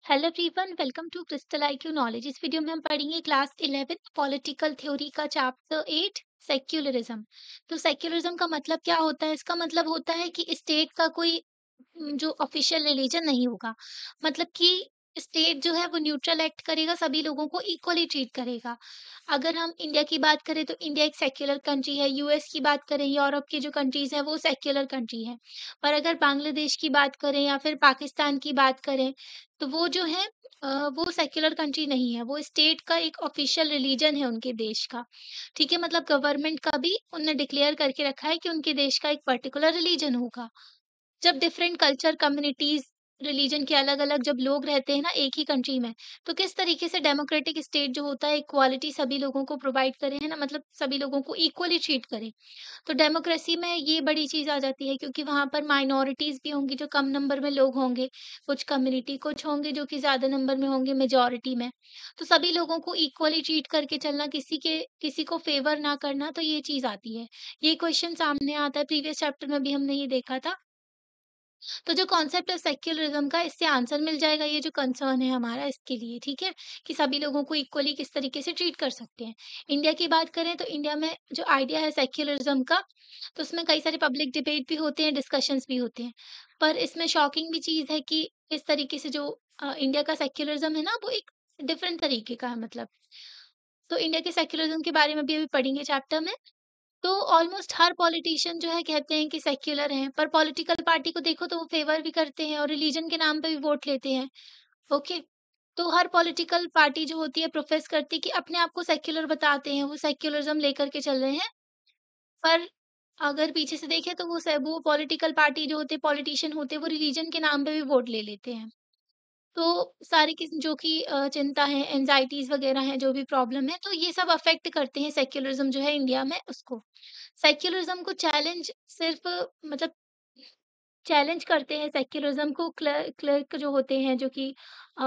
Hello everyone, welcome to Crystal IQ Knowledge. इस video में हम पढ़ेंगे क्लास 11 पॉलिटिकल थ्योरी का चैप्टर 8 सेक्युलरिज्म। तो सेक्युलरिज्म का मतलब क्या होता है? इसका मतलब होता है कि स्टेट का कोई जो ऑफिशियल रिलीजन नहीं होगा। मतलब कि स्टेट जो है वो न्यूट्रल एक्ट करेगा, सभी लोगों को इक्वली ट्रीट करेगा। अगर हम इंडिया की बात करें तो इंडिया एक सेक्युलर कंट्री है। यूएस की बात करें, यूरोप की जो कंट्रीज है वो सेक्युलर कंट्री है। और अगर बांग्लादेश की बात करें या फिर पाकिस्तान की बात करें तो वो जो है वो सेक्युलर कंट्री नहीं है, वो स्टेट का एक ऑफिशियल रिलीजन है उनके देश का। ठीक है, मतलब गवर्नमेंट का भी उन्होंने डिक्लेयर करके रखा है कि उनके देश का एक पर्टिकुलर रिलीजन होगा। जब डिफरेंट कल्चर, कम्युनिटीज़, रिलीजन के अलग-अलग जब लोग रहते हैं ना एक ही कंट्री में, तो किस तरीके से डेमोक्रेटिक स्टेट जो होता है इक्वालिटी सभी लोगों को प्रोवाइड करे, है ना? मतलब सभी लोगों को इक्वली ट्रीट करे। तो डेमोक्रेसी में ये बड़ी चीज़ आ जाती है क्योंकि वहाँ पर माइनॉरिटीज़ भी होंगी जो कम नंबर में लोग होंगे, कुछ कम्युनिटी कुछ होंगे जो कि ज़्यादा नंबर में होंगे मेजॉरिटी में। तो सभी लोगों को इक्वली ट्रीट करके चलना, किसी को फेवर ना करना, तो ये चीज़ आती है। ये क्वेश्चन सामने आता है, प्रीवियस चैप्टर में भी हमने ये देखा था। तो जो कॉन्सेप्ट है सेक्युलरिज्म का, इससे आंसर मिल जाएगा ये जो कंसर्न है हमारा इसके लिए, ठीक है? कि सभी लोगों को इक्वली किस तरीके से ट्रीट कर सकते हैं। इंडिया की बात करें तो इंडिया में जो आइडिया है सेक्युलरिज्म का, तो उसमें कई सारे पब्लिक डिबेट भी होते हैं, डिस्कशंस भी होते हैं। पर इसमें शॉकिंग भी चीज़ है कि इस तरीके से जो इंडिया का सेक्युलरिज्म है ना, वो एक डिफरेंट तरीके का है मतलब। तो इंडिया के सेक्युलरिज्म के बारे में भी अभी पढ़ेंगे चैप्टर में। तो ऑलमोस्ट हर पॉलिटिशियन जो है कहते हैं कि सेक्युलर हैं, पर पॉलिटिकल पार्टी को देखो तो वो फेवर भी करते हैं और रिलीजन के नाम पे भी वोट लेते हैं। ओके, तो हर पॉलिटिकल पार्टी जो होती है प्रोफेस करती है कि अपने आप को सेक्युलर बताते हैं, वो सेक्युलरिज्म लेकर के चल रहे हैं। पर अगर पीछे से देखें तो वो पॉलिटिकल पार्टी जो होते हैं, पॉलिटिशियन होते हैं, वो रिलीजन के नाम पे भी वोट ले लेते हैं। तो सारी किस्म जो कि चिंता है, एंग्ज़ायटीज़ वग़ैरह हैं, जो भी प्रॉब्लम है, तो ये सब अफ़ेक्ट करते हैं सेक्युलरिज़्म जो है इंडिया में उसको। सेक्युलरिज़्म को चैलेंज सिर्फ़ मतलब चैलेंज करते हैं सेक्युलरिज़्म को क्लर्क जो होते हैं, जो कि अ,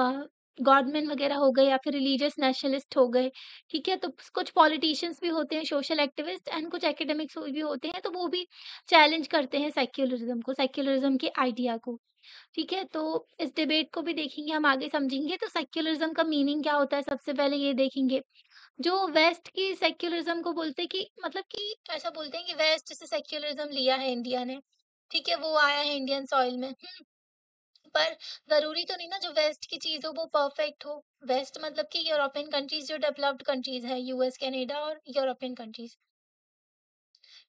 गॉडमैन वग़ैरह हो गए या फिर रिलीजियस नेशनलिस्ट हो गए, ठीक है? तो कुछ पॉलिटिशियंस भी होते हैं, सोशल एक्टिविस्ट एंड कुछ एकेडमिक्स भी होते हैं, तो वो भी चैलेंज करते हैं सेक्युलरिज़्म को, सेक्युलरिज़्म के आइडिया को। ठीक है, तो इस डिबेट को भी देखेंगे, हम आगे समझेंगे। तो सेक्युलरिज़्म का मीनिंग क्या होता है, सबसे पहले ये देखेंगे। जो वेस्ट की सेक्युलरिज़्म को बोलते हैं कि मतलब कि ऐसा बोलते हैं कि वेस्ट से सेक्युलरिज़्म लिया है इंडिया ने, ठीक है? वो आया है इंडियन सॉइल में। पर ज़रूरी तो नहीं ना जो वेस्ट की चीज़ हो वो परफेक्ट हो। वेस्ट मतलब कि यूरोपियन कंट्रीज़, जो डेवलप्ड कंट्रीज़ है, यूएस, कनाडा और यूरोपियन कंट्रीज़।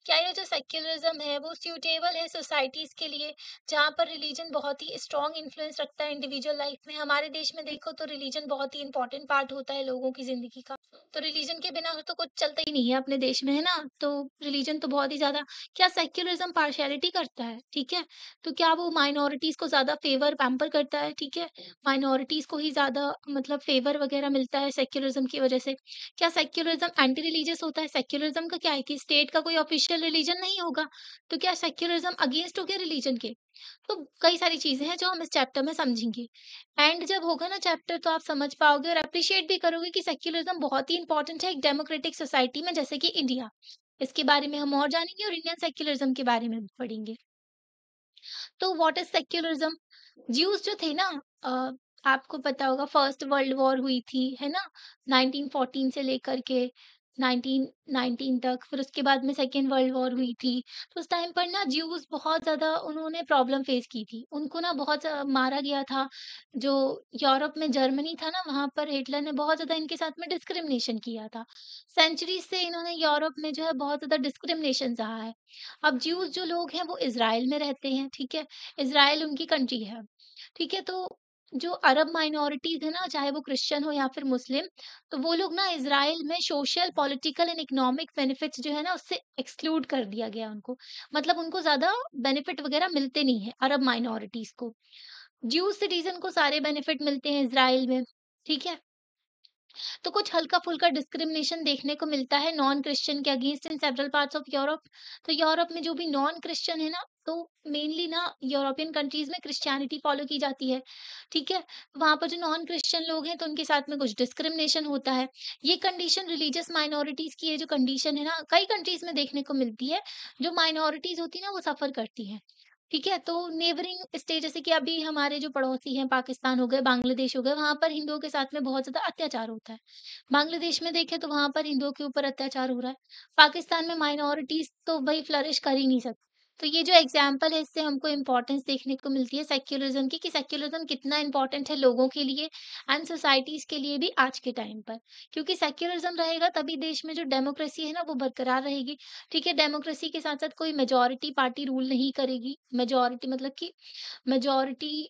क्या ये जो सेक्युलरिज्म है वो सूटेबल है सोसाइटीज के लिए जहाँ पर रिलीजन बहुत ही स्ट्रॉन्ग इन्फ्लुएंस रखता है इंडिविजुअल लाइफ में? हमारे देश में देखो तो रिलीजन बहुत ही इंपॉर्टेंट पार्ट होता है लोगों की जिंदगी का। तो रिलीजन के बिना तो कुछ चलता ही नहीं है अपने देश में, है ना? तो रिलीजन तो बहुत ही ज्यादा। क्या सेक्युलरिज्म पार्शियलिटी करता है? ठीक है, तो क्या वो माइनॉरिटीज को ज्यादा फेवर पैम्पर करता है? ठीक है, माइनॉरिटीज को ही ज्यादा मतलब फेवर वगैरह मिलता है सेक्युलरिज्म की वजह से? क्या सेक्युलरिज्म एंटी रिलीजियस होता है? सेक्युलरिज्म का क्या है कि स्टेट का कोई ऑफिशियल रिलीजन नहीं होगा, तो क्या सेक्युलरिज्म अगेंस्ट हो गया रिलीजन के? तो कई सारी चीजें हैं जो हम इस चैप्टर में समझेंगे। एंड जब होगा ना चैप्टर तो आप समझ पाओगे और अप्रिशिएट भी करोगे कि सेक्युलरिज्म बहुत ही इंपॉर्टेंट है एक डेमोक्रेटिक सोसाइटी में जैसे कि इंडिया। इसके बारे में हम और जानेंगे और इंडियन सेक्युलरिज्म के बारे में भी पढ़ेंगे। तो व्हाट इज सेक्युलरिज्म? ज्यूस जो थे ना, अ, आपको पता होगा फर्स्ट वर्ल्ड वॉर हुई थी, है ना? 1914 से लेकर के 1919 तक, फिर उसके बाद में सेकेंड वर्ल्ड वॉर हुई थी। तो उस टाइम पर ना ज्यूस बहुत ज़्यादा उन्होंने प्रॉब्लम फेस की थी। उनको ना बहुत मारा गया था। जो यूरोप में जर्मनी था ना, वहाँ पर हिटलर ने बहुत ज़्यादा इनके साथ में डिस्क्रिमिनेशन किया था। सेंचुरीज़ से इन्होंने यूरोप में जो है बहुत ज़्यादा डिस्क्रिमिनेशन सहा है। अब ज्यूस जो लोग हैं वो इज़राइल में रहते हैं, ठीक है? इज़राइल उनकी कंट्री है, ठीक है? तो जो अरब माइनॉरिटीज़ है ना, चाहे वो क्रिश्चियन हो या फिर मुस्लिम, तो वो लोग ना इज़राइल में social, political and economic benefits जो है ना, उससे एक्सक्लूड कर दिया गया उनको। मतलब उनको ज़्यादा बेनिफिट वगैरह मिलते नहीं हैं अरब माइनॉरिटीज़ को। ज्यूज़ सिटीज़न को सारे बेनिफिट मिलते हैं इज़राइल में, ठीक है? तो कुछ हल्का-फुल्का डिस्क्रिमिनेशन देखने को मिलता है नॉन क्रिश्चियन के against in several parts of Europe. तो यूरोप में जो भी नॉन क्रिश्चियन है ना, तो मेनली ना यूरोपियन कंट्रीज़ में क्रिश्चियनिटी फॉलो की जाती है, ठीक है? वहाँ पर जो नॉन क्रिश्चियन लोग हैं, तो उनके साथ में कुछ डिस्क्रिमिनेशन होता है। ये कंडीशन रिलीजियस माइनॉरिटीज़ की, ये जो कंडीशन है ना, कई कंट्रीज़ में देखने को मिलती है। जो माइनॉरिटीज़ होती है ना, वो सफ़र करती हैं। ठीक है? तो नेबरिंग स्टेट जैसे कि अभी हमारे जो पड़ोसी हैं पाकिस्तान हो गए, बांग्लादेश हो गए, वहाँ पर हिंदुओं के साथ में बहुत ज़्यादा अत्याचार होता है। बांग्लादेश में देखें तो वहाँ पर हिंदुओं के ऊपर अत्याचार हो रहा है। पाकिस्तान में माइनॉरिटीज़ तो भई फ्लरिश कर ही नहीं सकती। तो ये जो एग्ज़ाम्पल है इससे हमको इम्पोर्टेंस देखने को मिलती है सेक्युलरिज़्म की कि सेक्युलरिज़्म कितना इम्पोर्टेंट है लोगों के लिए एंड सोसाइटीज़ के लिए भी आज के टाइम पर। क्योंकि सेक्युलरिज़्म रहेगा तभी देश में जो डेमोक्रेसी है ना वो बरकरार रहेगी। ठीक है, डेमोक्रेसी के साथ-साथ कोई मेजॉरिटी पार्टी रूल नहीं करेगी। मेजॉरिटी मतलब कि मेजॉरिटी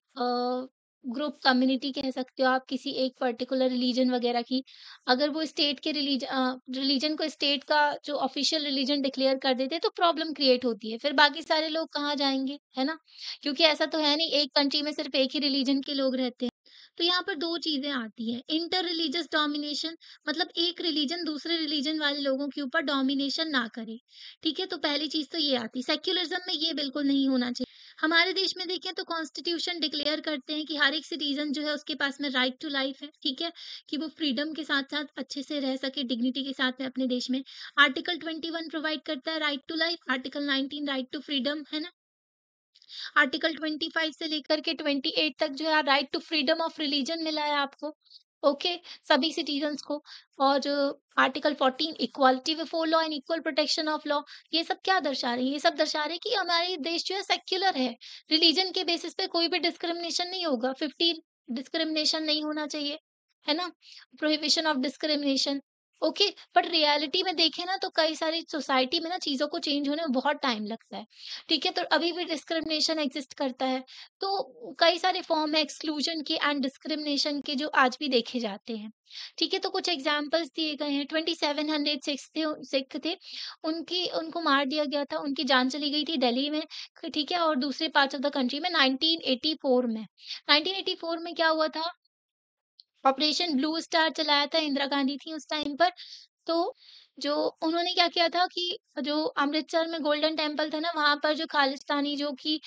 ग्रुप कम्युनिटी कह सकते हो आप किसी एक पर्टिकुलर रिलीजन वगैरह की। अगर वो स्टेट के रिलीजन को स्टेट का जो ऑफिशियल रिलीजन डिक्लेयर कर देते हैं तो प्रॉब्लम क्रिएट होती है। फिर बाकी सारे लोग कहाँ जाएँगे, है ना? क्योंकि ऐसा तो है नहीं एक कंट्री में सिर्फ एक ही रिलीजन के लोग रहते हैं। तो यहाँ पर 2 चीज़ें आती हैं, इंटर रिलीजियस डोमिनेशन मतलब एक रिलीजन दूसरे रिलीजन वाले लोगों के ऊपर डोमिनेशन ना करे। ठीक है? तो पहली चीज़ तो ये आती है। सेक्युलरिज़्म में ये बिल्कुल नहीं होना चाहिए। हमारे देश में देखें तो कॉन्स्टिट्यूशन डिक्लेयर करते हैं कि हर एक सिटीज़न जो है उसके पास में राइट टू लाइफ है, ठीक है? कि वो फ्रीडम के साथ-साथ अच्छे से रह सके, डिग्निटी के साथ में अपने देश में। आर्टिकल 21 प्रोवाइड करता है right to life, article 19 right to freedom, है ना? आर्टिकल 25 से लेकर के 28 तक जो है right to freedom of religion मिला है आपको। ओके, सभी सिटीजन्स को। और article 14 equality before law and equal protection of law. ये सब क्या दर्शा रहे हैं? ये सब दर्शा रहे हैं कि हमारे देश जो है सेक्युलर है। रिलीजन के बेसिस पे कोई भी डिस्क्रिमिनेशन नहीं होगा। 15 डिस्क्रिमिनेशन नहीं होना चाहिए, है ना? Prohibition of discrimination. Okay, but reality में देखें ना तो कई सारी सोसाइटी में ना चीज़ों को चेंज होने में बहुत टाइम लगता है। ठीक है? तो अभी भी डिस्क्रिमिनेशन एग्ज़िस्ट करता है। तो कई सारे फ़ॉर्म हैं एक्सक्लूज़न के एंड डिस्क्रिमिनेशन के जो आज भी देखे जाते हैं। ठीक है? तो कुछ एग्ज़ाम्पल्स दिए गए हैं 2700 सिख थे, उनकी उनको मार दिया गया था, उनकी जान चली गई थी दिल्ली में, ठीक है? और दूसरे पार्ट्स ऑफ द कंट्री में 1984 में। 1984 में क्या हुआ था ऑपरेशन ब्लू स्टार चलाया था, इंदिरा गांधी थी उस टाइम पर। तो जो उन्होंने क्या किया था कि जो अमृतसर में गोल्डन टेम्पल था ना, वहाँ पर जो खालिस्तानी जो कि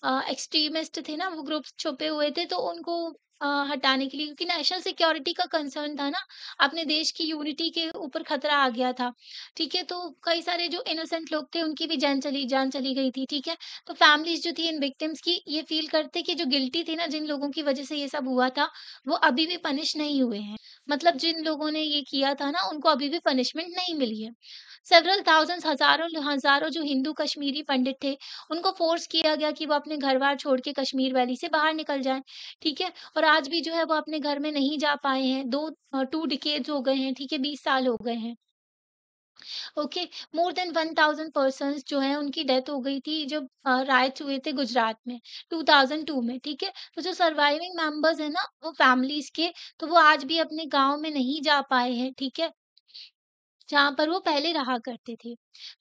एक्सट्रीमिस्ट थे ना, वो ग्रुप्स छुपे हुए थे, तो उनको हटाने के लिए क्योंकि नेशनल सिक्योरिटी का कंसर्न था ना, अपने देश की यूनिटी के ऊपर खतरा आ गया था। ठीक है? तो कई सारे जो इनोसेंट लोग थे, उनकी भी जान चली गई थी। ठीक है? तो फैमिलीज़ जो थी इन विक्टिम्स की, ये फ़ील करते कि जो गिल्टी थे ना, जिन लोगों की वज़ह से ये सब हुआ था, वो अभी भी पनिश नहीं हुए हैं। मतलब जिन लोगों ने ये किया था ना, उनको अभी भी पनिशमेंट नहीं मिली है। सेवरल थाउज़ेंड्स हज़ारों हज़ारों जो हिंदू कश्मीरी पंडित थे, उनको फ़ोर्स किया गया कि वो अपने घर-बार छोड़ के कश्मीर वैली से बाहर निकल जाएँ, ठीक है? और आज भी जो है वो अपने घर में नहीं जा पाए हैं। 2 डिकेड्स हो गए हैं, ठीक है? 20 साल हो गए हैं। ओके, मोर देन 1000 पर्सन्स जो हैं उनकी डेथ हो गई थी जब राइट्स हुए थे गुजरात में 2002 में, ठीक है? तो जो सर्वाइविंग मेंबर्स हैं ना वो फैमिलीज़ के, तो वो आज भी अपने गाँव में नहीं जा पाए हैं, ठीक है? जहाँ पर वो पहले रहा करते थे।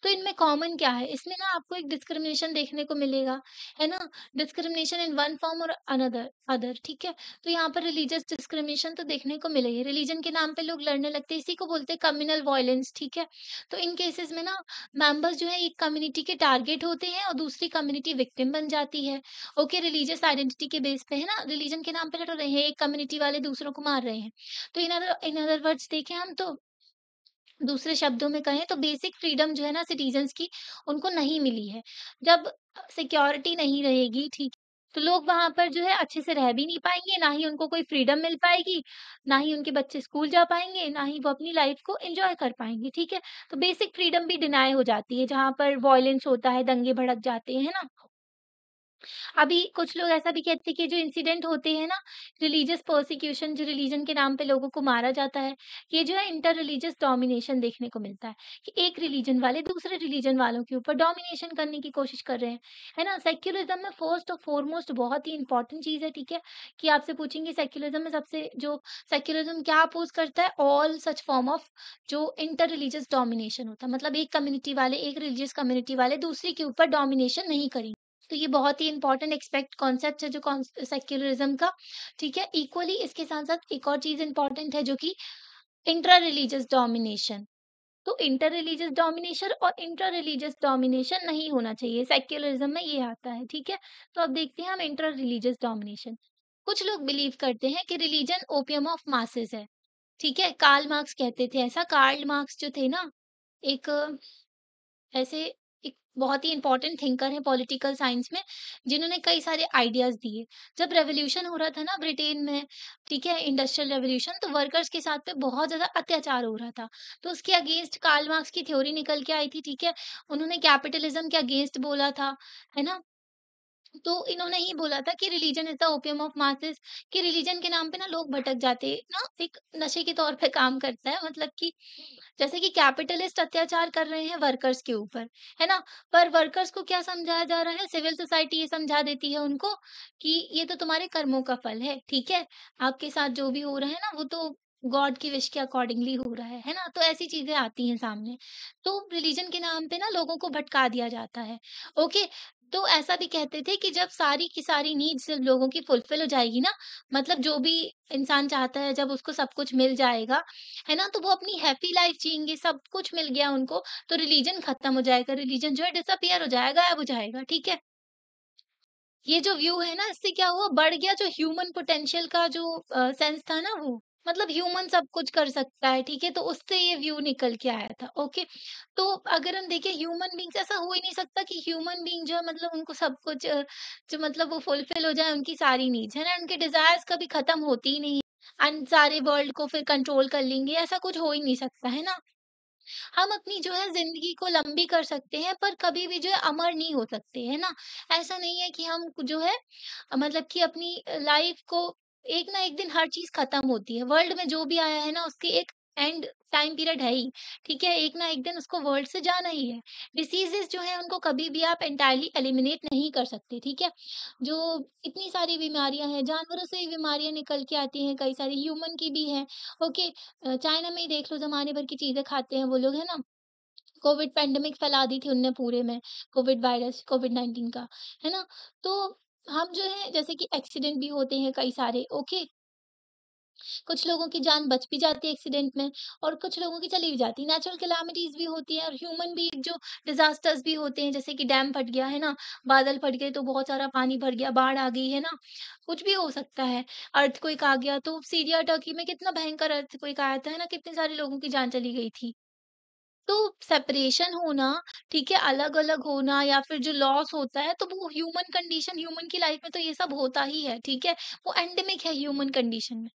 तो इनमें कॉमन क्या है? इसमें ना आपको एक डिस्क्रिमिनेशन देखने को मिलेगा, है ना? डिस्क्रिमिनेशन इन वन फॉर्म और अदर, ठीक है? तो यहाँ पर रिलीजियस डिस्क्रिमिनेशन तो देखने को मिलेगी। रिलीजन के नाम पे लोग लड़ने लगते हैं, इसी को बोलते हैं कम्युनल वॉयलेंस, ठीक है? तो इन केसेस में ना मेंबर्स जो है एक कम्युनिटी के टारगेट होते हैं और दूसरी कम्युनिटी विक्टिम बन जाती है। ओके, रिलीजियस आइडेंटिटी के बेस पे है ना? रिलीजन के नाम पे लड़ रहे हैं, एक कम्युनिटी वाले दूसरों को मार रहे हैं। तो इन अदर वर्ड्स देखें हम तो दूसरे शब्दों में कहें तो बेसिक फ्रीडम जो है ना सिटीजन्स की उनको नहीं मिली है। जब सिक्योरिटी नहीं रहेगी ठीक, तो लोग वहाँ पर जो है अच्छे से रह भी नहीं पाएँगे, ना ही उनको कोई फ्रीडम मिल पाएगी, ना ही उनके बच्चे स्कूल जा पाएँगे, ना ही वो अपनी लाइफ़ को एन्जॉय कर पाएँगे, ठीक है? तो बेसिक फ्रीडम भी डिनाय हो जाती है जहाँ पर वॉयलेंस होता है, दंगे भड़क जाते हैं, है ना? अभी कुछ लोग ऐसा भी कहते हैं कि जो इंसिडेंट होते हैं ना, रिलीजियस पर्सिक्यूशन जो रिलीजन के नाम पे लोगों को मारा जाता है, ये जो है इंटर रिलीजियस डोमिनेशन देखने को मिलता है, कि एक रिलीजन वाले दूसरे रिलीजन वालों के ऊपर डोमिनेशन करने की कोशिश कर रहे हैं, है ना? सेक्युलरिज्म में फर्स्ट और फॉरमोस्ट बहुत ही इंपॉर्टेंट चीज़ है, ठीक है? कि आपसे पूछेंगे सेक्युलरिज्म में सबसे जो सेक्युलरिज्म क्या अपोज़ करता है? ऑल सच फॉर्म ऑफ जो इंटर रिलीजियस डोमिनेशन होता है, मतलब एक कम्युनिटी वाले, एक रिलीजियस कम्युनिटी वाले दूसरे के ऊपर डोमिनेशन नहीं करेंगे। तो ये बहुत ही इम्पोर्टेंट एक्सपेक्ट कॉन्सेप्ट है जो सेक्युलरिज्म का, ठीक है? इक्वली इसके साथ-साथ एक और चीज़ इम्पोर्टेंट है जो कि इंट्रा रिलीजियस डोमिनेशन। तो इंटर रिलीजियस डोमिनेशन और इंट्रा रिलीजियस डोमिनेशन नहीं होना चाहिए, सेक्युलरिज्म में ये आता है, ठीक है? तो अब देखते हैं हम इंट्रा रिलीजियस डोमिनेशन। कुछ लोग बिलीव करते हैं कि रिलीजन ओपियम ऑफ मासेस है, ठीक है? कार्ल मार्क्स कहते थे ऐसा। कार्ल मार्क्स जो थे ना, एक ऐसे एक बहुत ही इंपॉर्टेंट थिंकर हैं पॉलिटिकल साइंस में, जिन्होंने कई सारे आइडियाज़ दिए। जब रेवोल्यूशन हो रहा था ना ब्रिटेन में, ठीक है, इंडस्ट्रियल रेवोल्यूशन, तो वर्कर्स के साथ में बहुत ज़्यादा अत्याचार हो रहा था। तो उसके अगेंस्ट कार्ल मार्क्स की थ्योरी निकल के आई थी, ठीक है? उन्होंने कैपिटलिज़्म के अगेंस्ट बोला था, है ना? तो इन्होंने ही बोला था कि religion is the opium of masses, कि रिलीजन के नाम पे ना लोग भटक जाते हैं ना, एक नशे के तौर पे काम करता है, मतलब कि जैसे कि कैपिटलिस्ट अत्याचार कर रहे हैं वर्कर्स के ऊपर, है ना? पर वर्कर्स को क्या समझाया जा रहा है? सिविल सोसाइटी ये समझा देती है उनको कि ये तो तुम्हारे कर्मों का फल है, ठीक है? आपके साथ जो भी हो रहा है ना, वो तो गॉड की विश के अकॉर्डिंगली हो रहा है ना? तो ऐसी चीज़ें आती हैं सामने। तो रिलीजन के नाम पे ना लोगों को भटका दिया जाता है, ओके? तो ऐसा भी कहते थे कि जब सारी की सारी नीड्स लोगों की फुलफिल हो जाएगी ना, मतलब जो भी इंसान चाहता है जब उसको सब कुछ मिल जाएगा, है ना? तो वो अपनी हैप्पी लाइफ जिएँगे, सब कुछ मिल गया उनको, तो रिलीजन खत्म हो जाएगा, रिलीजन जो है डिसअपियर हो जाएगा, गायब हो जाएगा, ठीक है? ये जो व्यू है ना, इससे क्या हुआ, बढ़ गया जो ह्यूमन पोटेंशियल का जो सेंस था ना वो, मतलब ह्यूमन सब कुछ कर सकता है, ठीक है? तो उससे ये व्यू निकल के आया था, ओके? तो अगर हम देखें ह्यूमन बीइंग्स, ऐसा हो ही नहीं सकता कि ह्यूमन बीइंग जो है मतलब उनको सब कुछ जो मतलब वो फुलफिल हो जाए उनकी सारी नीड्स, है ना? उनके डिज़ायर्स कभी खत्म होती ही नहीं एंड सारे वर्ल्ड को फिर कंट्रोल कर लेंगे, ऐसा कुछ हो ही नहीं सकता, है ना? हम अपनी जो है ज़िंदगी को लंबी कर सकते हैं, पर कभी भी जो है अमर नहीं हो सकते, है ना? ऐसा नहीं है कि हम जो है मतलब कि अपनी लाइफ़ को एक ना एक दिन हर चीज़ खत्म होती है। वर्ल्ड में जो भी आया है ना उसकी एक एंड टाइम पीरियड है ही, ठीक है? एक ना एक दिन उसको वर्ल्ड से जाना ही है। डिसीज़ेज़ जो हैं उनको कभी भी आप एंटायरली एलिमिनेट नहीं कर सकते, ठीक है? जो इतनी सारी बीमारियाँ हैं, जानवरों से ही बीमारियाँ निकल के आती हैं, कई सारी ह्यूमन की भी हैं, ओके? चाइना में ही देख लो, ज़माने भर की चीज़ें खाते हैं वो लोग, है ना? कोविड पैंडेमिक फैला दी थी उनने पूरे में, कोविड वायरस, कोविड-19 का, है ना? तो हम जो है जैसे कि एक्सीडेंट भी होते हैं कई सारे, ओके? कुछ लोगों की जान बच भी जाती है एक्सीडेंट में और कुछ लोगों की चली भी जाती है। नेचुरल कैलामिटीज़ भी होती हैं और ह्यूमन भी जो डिज़ास्टर्स भी होते हैं, जैसे कि डैम फट गया, है ना? बादल फट गए तो बहुत सारा पानी भर गया, बाढ़ आ गई, है ना? कुछ भी हो सकता है। अर्थक्वेक आ गया, तो सीरिया, टर्की में कितना भयंकर अर्थक्वेक आया था, है ना? कितने सारे लोगों की जान चली गई थी। तो सेपरेशन होना, ठीक है, अलग-अलग होना या फिर जो लॉस होता है, तो वो ह्यूमन कंडीशन, ह्यूमन की लाइफ में तो ये सब होता ही है, ठीक है? वो एंडेमिक है ह्यूमन कंडीशन में।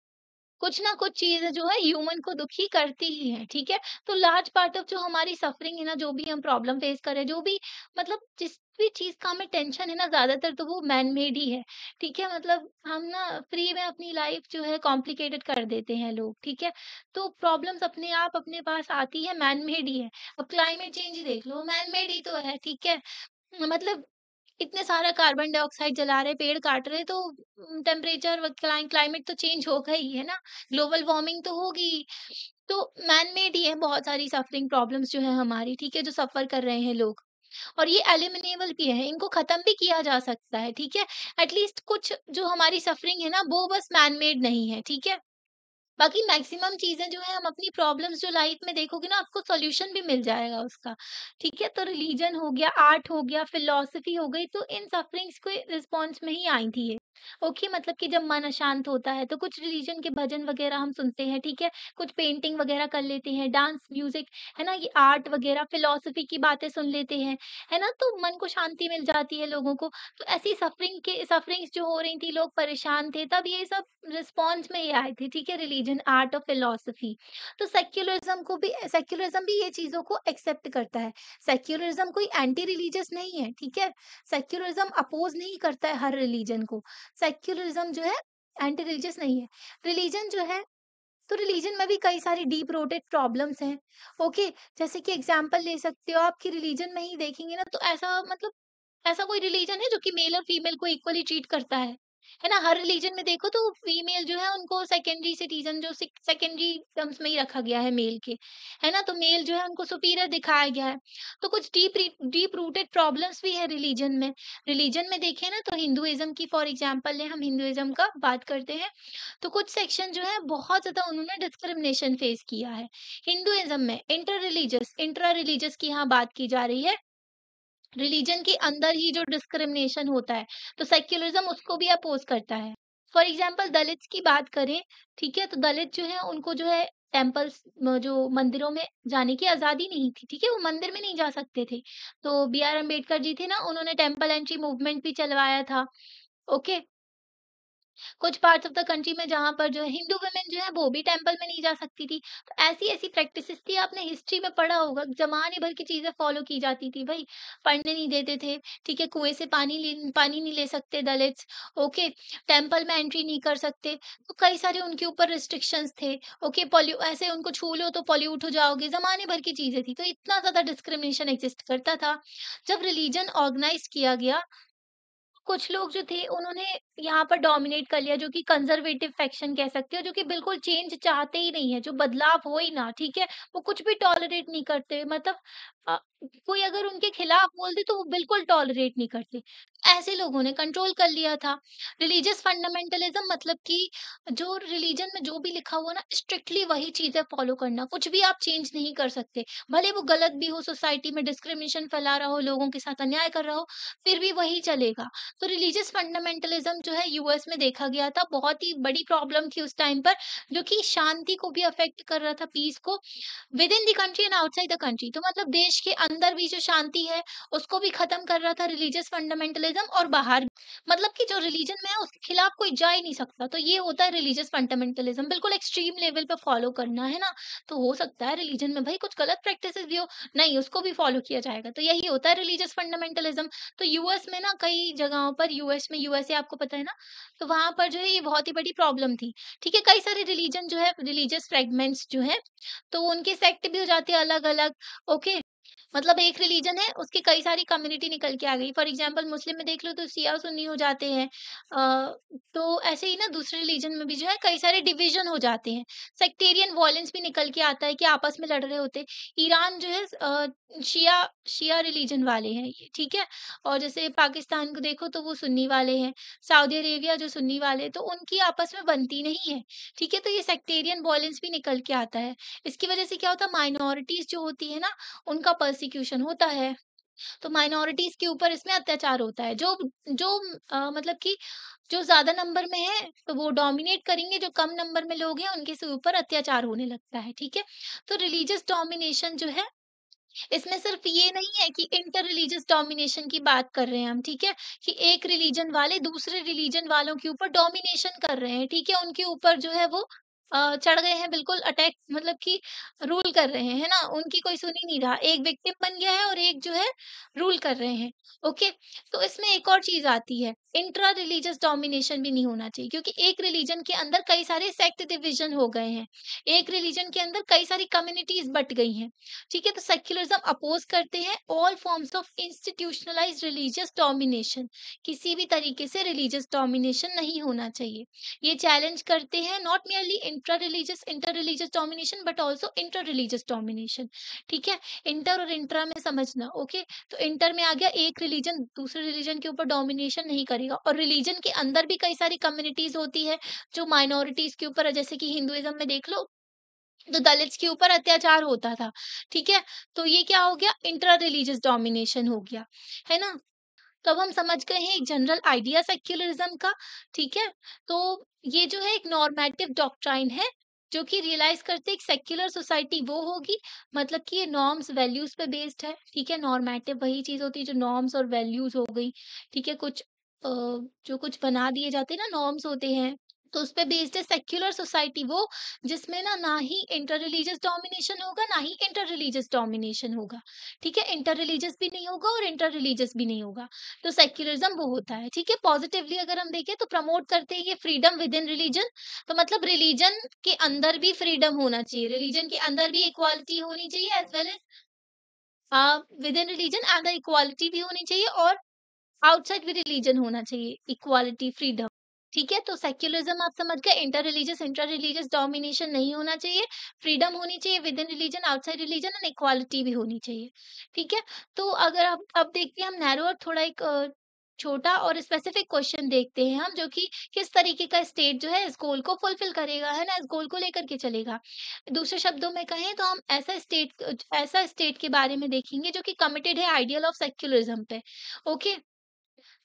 कुछ ना कुछ चीज़ें जो है ह्यूमन को दुखी करती ही हैं, ठीक है? तो लार्ज पार्ट ऑफ जो हमारी सफरिंग है ना, जो भी हम प्रॉब्लम फेस कर रहे हैं, जो भी मतलब जिस भी चीज़ का हमें टेंशन है ना, ज़्यादातर तो वो मैन मेड ही है, ठीक है? मतलब हम ना फ्री में अपनी लाइफ़ जो है कॉम्प्लिकेटेड कर देते हैं लोग, ठीक है? तो प्रॉब्लम्स अपने आप अपने पास आती है, मैन मेड ही है। अब क्लाइमेट चेंज ही देख लो, मैन मेड ही तो है, ठीक है? मतलब इतने सारा कार्बन डाइऑक्साइड जला रहे, पेड़ काट रहे, तो टेम्परेचर व क्लाइमेट तो चेंज होगा ही, है ना? ग्लोबल वार्मिंग तो होगी ही। तो मैन मेड ही है बहुत सारी सफरिंग प्रॉब्लम्स जो है हमारी, ठीक है? जो सफ़र कर रहे हैं लोग और ये एलिमिनेबल भी है, इनको ख़त्म भी किया जा सकता है, ठीक है? एटलीस्ट कुछ जो हमारी सफरिंग है ना, वो बस मैन मेड नहीं है, ठीक है? बाकी मैक्सिमम चीज़ें जो हैं हम अपनी प्रॉब्लम्स जो लाइफ में देखोगे ना आपको सॉल्यूशन भी मिल जाएगा उसका, ठीक है? तो रिलीजन हो गया, आर्ट हो गया, फिलॉसफी हो गई, तो इन सफरिंग्स के रिस्पॉन्स में ही आई थी ये। ओके, मतलब कि जब मन अशांत होता है तो कुछ रिलीजन के भजन वगैरह हम सुनते हैं, ठीक है? कुछ पेंटिंग वगैरह कर लेते हैं, डांस, म्यूज़िक, है ना? ये आर्ट वगैरह फिलॉसफी की बातें सुन लेते हैं, है ना? तो मन को शांति मिल जाती है लोगों को। तो ऐसी सफरिंग्स जो हो रही थी, लोग परेशान थे, तब ये सब रिस्पॉन्स में ही आए थे, ठीक है? रिलीजन, आर्ट और फिलॉसफी। तो सेक्युलरिज्म भी ये चीज़ों को एक्सेप्ट करता है। सेक्युलरिज्म कोई एंटी रिलीजियस नहीं है, ठीक है? सेक्युलरिज्म अपोज़ नहीं करता है हर रिलीजन को। सेक्युलरिज्म जो है एंटी रिलीजियस नहीं है। रिलीजन जो है, तो रिलीजन में भी कई सारी डीप रूटेड प्रॉब्लम्स हैं, ओके? जैसे कि एग्ज़ाम्पल ले सकते हो आप कि रिलीजन में ही देखेंगे ना, तो ऐसा मतलब ऐसा कोई रिलीजन है जो कि मेल और फीमेल को इक्वली ट्रीट करता है ना? हर रिलीजन में देखो तो फीमेल जो है उनको सेकेंडरी सिटीज़न जो सेकेंडरी टर्म्स में ही रखा गया है मेल के, है ना? तो मेल जो है उनको सुपीरियर दिखाया गया है। तो कुछ डीप रूटेड प्रॉब्लम्स भी है रिलीजन में। रिलीजन में देखें ना तो हिंदुइज़्म की फॉर एग्ज़ाम्पल लें, हम हिंदुइज़्म का बात करते हैं, तो कुछ सेक्शन जो है बहुत ज़्यादा उन्होंने डिस्क्रिमिनेशन फेस किया है। हिंदुइज़्म में इंट्रा रिलीजियस की यहाँ बात की जा रही है। रिलीजन के अंदर ही जो डिस्क्रिमिनेशन होता है, तो सेक्युलरिज़्म उसको भी अपोज़ करता है। फॉर एग्ज़ाम्पल दलित्स की बात करें, ठीक है? तो दलित जो है उनको जो है टेम्पल्स जो मंदिरों में जाने की आज़ादी नहीं थी, ठीक है? वो मंदिर में नहीं जा सकते थे। तो बी आर अम्बेडकर जी थे ना, उन्होंने टेम्पल एंट्री मूवमेंट भी चलवाया था। ओके। कुछ पार्ट्स ऑफ द कंट्री में जहाँ पर जो है हिंदू वुमेन जो है वो भी टेंपल में नहीं जा सकती थी। तो ऐसी-ऐसी प्रैक्टिसेज़ थी, आपने हिस्ट्री में पढ़ा होगा, ज़माने भर की चीज़ें फॉलो की जाती थी भई, पढ़ने नहीं देते थे, ठीक है? कुएँ से पानी नहीं ले सकते दलित्स, ओके? टेंपल में एंट्री नहीं कर सकते, तो कई सारे उनके ऊपर रिस्ट्रिक्शंस थे, ओके? ऐसे उनको छू लो तो पॉल्यूट हो जाओगे, ज़माने भर की चीज़ें थी, तो इतना ज़्यादा डिस्क्रिमिनेशन एक्जिस्ट करता था। जब रिलीजन ऑर्गनाइज़ किया गया, कुछ लोग जो थे उन्होंने यहाँ पर डोमिनेट कर लिया, जो कि कंज़र्वेटिव फैक्शन कह सकते हो, जो कि बिल्कुल चेंज चाहते ही नहीं है, जो बदलाव हो ही ना, ठीक है? वो कुछ भी टॉलरेट नहीं करते, मतलब अ, कोई अगर उनके खिलाफ बोल दे तो वो बिल्कुल टॉलरेट नहीं करते। ऐसे लोगों ने कंट्रोल कर लिया था। रिलीजियस फंडामेंटलिज्म मतलब कि जो रिलीजन में जो भी लिखा हुआ ना, स्ट्रिक्टली वही चीज़ें फॉलो करना, कुछ भी आप चेंज नहीं कर सकते। भले वो गलत भी हो, सोसाइटी में डिस्क्रिमिनेशन फैला रहा हो, लोगों के साथ अन्याय कर रहा हो, फिर भी वही चलेगा। तो रिलीजियस फंडामेंटलिज्म जो है यूएस में देखा गया था, बहुत ही बड़ी प्रॉब्लम थी उस टाइम पर, जो कि शांति को भी अफेक्ट कर रहा था, पीस को, with in the country and outside the country. तो मतलब देश के अंदर भी जो शांति है उसको भी खत्म कर रहा था रिलीजियस फंडामेंटलिज्म, और बाहर भी। मतलब कि जो रिलीजन में है उसके खिलाफ कोई जा ही नहीं सकता। तो ये होता है रिलीजियस फंडामेंटलिज्म, बिल्कुल एक्सट्रीम लेवल पे फॉलो करना है ना। तो हो सकता है रिलीजन में भाई कुछ गलत प्रैक्टिसेस भी हो, नहीं उसको भी फॉलो किया जाएगा, तो यही होता है रिलीजियस फंडामेंटलिज्म। तो यूएस में ना कई जगहों पर, यूएस में, यूएसए आपको पता है ना, तो वहां पर जो है ये बहुत ही बड़ी प्रॉब्लम थी। ठीक है, कई सारे रिलीजन जो है, रिलीजियस फ्रेगमेंट्स जो है, तो उनके सेक्ट भी हो जाते हैं अलग अलग। ओके। मतलब एक रिलीजन है, उसकी कई सारी कम्युनिटी निकल के आ गई। फॉर एग्जांपल मुस्लिम में देख लो तो शिया सुन्नी हो जाते हैं। तो ऐसे ही ना दूसरे रिलीजन में भी जो है कई सारे डिवीजन हो जाते हैं। सेक्टेरियन वॉयलेंस भी निकल के आता है कि आपस में लड़ रहे होते हैं। ईरान जो है शिया शिया रिलीजन वाले हैं ये, ठीक है? और जैसे पाकिस्तान को देखो तो वो सुन्नी वाले हैं। सऊदी अरेबिया जो सुन्नी वाले हैं, तो उनकी आपस में बनती नहीं है। ठीक है? तो ये सेक्टेरियन वॉयलेंस भी निकल के आता है। इसकी वजह से क्या होता है, माइनॉरिटीज़ जो होती है ना, उनका पर्सिक्यूशन होता है। तो माइनॉरिटीज़ के ऊपर इसमें अत्याचार होता है। जो जो मतलब कि जो ज़्यादा नंबर में है, तो वो डोमिनेट करेंगे, जो कम नंबर में लोग हैं, उनके से ऊपर अत्याचार होने लगता है, ठीक है? तो रिलीजियस डोमिनेशन जो है, इसमें सिर्फ ये नहीं है कि इंटर रिलीजियस डोमिनेशन की बात कर रहे हैं हम, ठीक है? कि एक रिलीजन वाले दूसरे रिलीजन वालों के ऊपर डोमिनेशन कर रहे हैं, ठीक है? उनके ऊपर जो है वो चढ़ गए हैं, बिल्कुल अटैक, मतलब कि रूल कर रहे हैं, है ना? उनकी कोई सुन ही नहीं रहा। एक विक्टिम बन गया है और एक जो है रूल कर रहे हैं, ओके? तो इसमें एक और चीज़ आती है, इंट्रा रिलीजियस डोमिनेशन भी नहीं होना चाहिए, क्योंकि एक रिलीजन के अंदर कई सारे सेक्ट डिवीजन हो गए हैं। एक रिलीजन के अंदर कई सारी कम्युनिटीज़ बँट गई हैं। ठीक है, तो सेक्युलरिज्म अपोज करते हैं all forms of institutionalised religious domination. किसी भी तरीके से रिलीजियस डोमिनेशन नहीं होना चाहिए। ये चैलेंज करते हैं not merely inter religious domination, but also inter religious domination. ठीक है, इंटर और इंट्रा में समझना, ओके? तो इंटर में आ गया, एक रिलीजन दूसरे रिलीजन के ऊपर डोमिनेशन नहीं करेगा, और रिलीजन के अंदर भी कई सारी कम्युनिटीज होती है जो माइनॉरिटीज के ऊपर है, जैसे कि हिंदुइज्म में देख लो, तो दलित्स के ऊपर अत्याचार होता था, ठीक है? तो ये क्या हो गया, इंट्रा रिलीजियस डोमिनेशन हो गया, है ना? तो अब हम समझ गए हैं एक जनरल आइडिया सेक्युलरिज्म का, ठीक है? तो ये जो है एक नॉर्मेटिव डॉक्ट्राइन है, जो कि रियलाइज़ करते हैं एक सेक्युलर सोसाइटी वो होगी, मतलब कि ये नॉर्म्स वैल्यूज़ पे बेस्ड है, ठीक है? नॉर्मेटिव वही चीज़ होती है जो नॉर्म्स और वैल्यूज़ हो गई, ठीक है? जो कुछ बना दिए जाते हैं ना, नॉर्म्स होते हैं, तो उसपे बेस्ड है सेक्युलर सोसाइटी वो, जिसमें ना ही इंटर रिलीजियस डोमिनेशन होगा, ना ही इंटर रिलीजियस डोमिनेशन होगा, ठीक है? इंटर रिलीजियस भी नहीं होगा और इंटर रिलीजियस भी नहीं होगा। तो सेक्युलरिज्म वो होता है, ठीक है? पॉजिटिवली अगर हम देखें तो प्रमोट करते हैं ये फ्रीडम विद इन रिलीजन। तो मतलब रिलीजन के अंदर भी फ्रीडम होना चाहिए, रिलीजन के अंदर भी इक्वालिटी होनी चाहिए, as well as with in religion and the equality भी होनी चाहिए, और आउटसाइड भी रिलीजन होना चाहिए, इक्वालिटी, फ्रीडम। ठीक है? तो सेक्युलरिज्म आप समझ गए, inter religious, intra religious domination नहीं होना चाहिए, फ्रीडम होनी चाहिए with in religion, outside religion, and equality भी होनी चाहिए। ठीक है? तो अगर आप अब देखते हैं हम नैरो और थोड़ा एक छोटा और स्पेसिफिक क्वेश्चन देखते हैं हम, जो कि किस तरीके का स्टेट जो है इस गोल को फुलफिल करेगा, है ना? इस गोल को लेकर के चलेगा। दूसरे शब्दों में कहें तो हम ऐसा स्टेट के बारे में देखेंगे जो कि कमिटेड है आइडियल ऑफ सेक्युलरिज्म पे। ओके?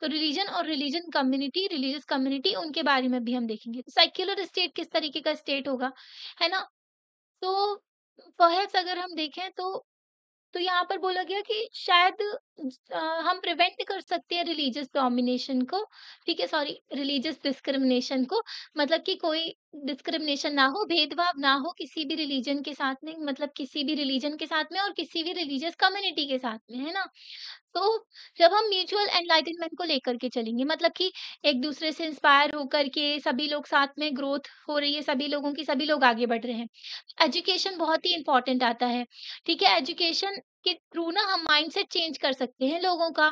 तो रिलीजन और रिलीजियस कम्युनिटी, उनके बारे में भी हम देखेंगे। सेक्युलर स्टेट किस तरीके का स्टेट होगा, है ना? तो परहैप्स अगर हम देखें तो यहाँ पर बोला गया कि शायद हम प्रिवेंट कर सकते हैं रिलीजियस डोमिनेशन को, ठीक है, सॉरी, रिलीजियस डिस्क्रिमिनेशन को। मतलब कि कोई डिस्क्रिमिनेशन ना हो, भेदभाव ना हो किसी भी रिलीजन के साथ में, मतलब किसी भी रिलीजन के साथ में और किसी भी रिलीजियस कम्युनिटी के साथ में, है ना? तो जब हम म्यूचुअल एनलाइटनमेंट को लेकर के चलेंगे, मतलब कि एक दूसरे से इंस्पायर होकर के सभी लोग साथ में ग्रोथ हो रही है, सभी लोगों की, सभी लोग आगे बढ़ रहे हैं। एजुकेशन बहुत ही इम्पोर्टेंट आता है, ठीक है? एजुकेशन के थ्रू ना हम माइंडसेट चेंज कर सकते हैं लोगों का।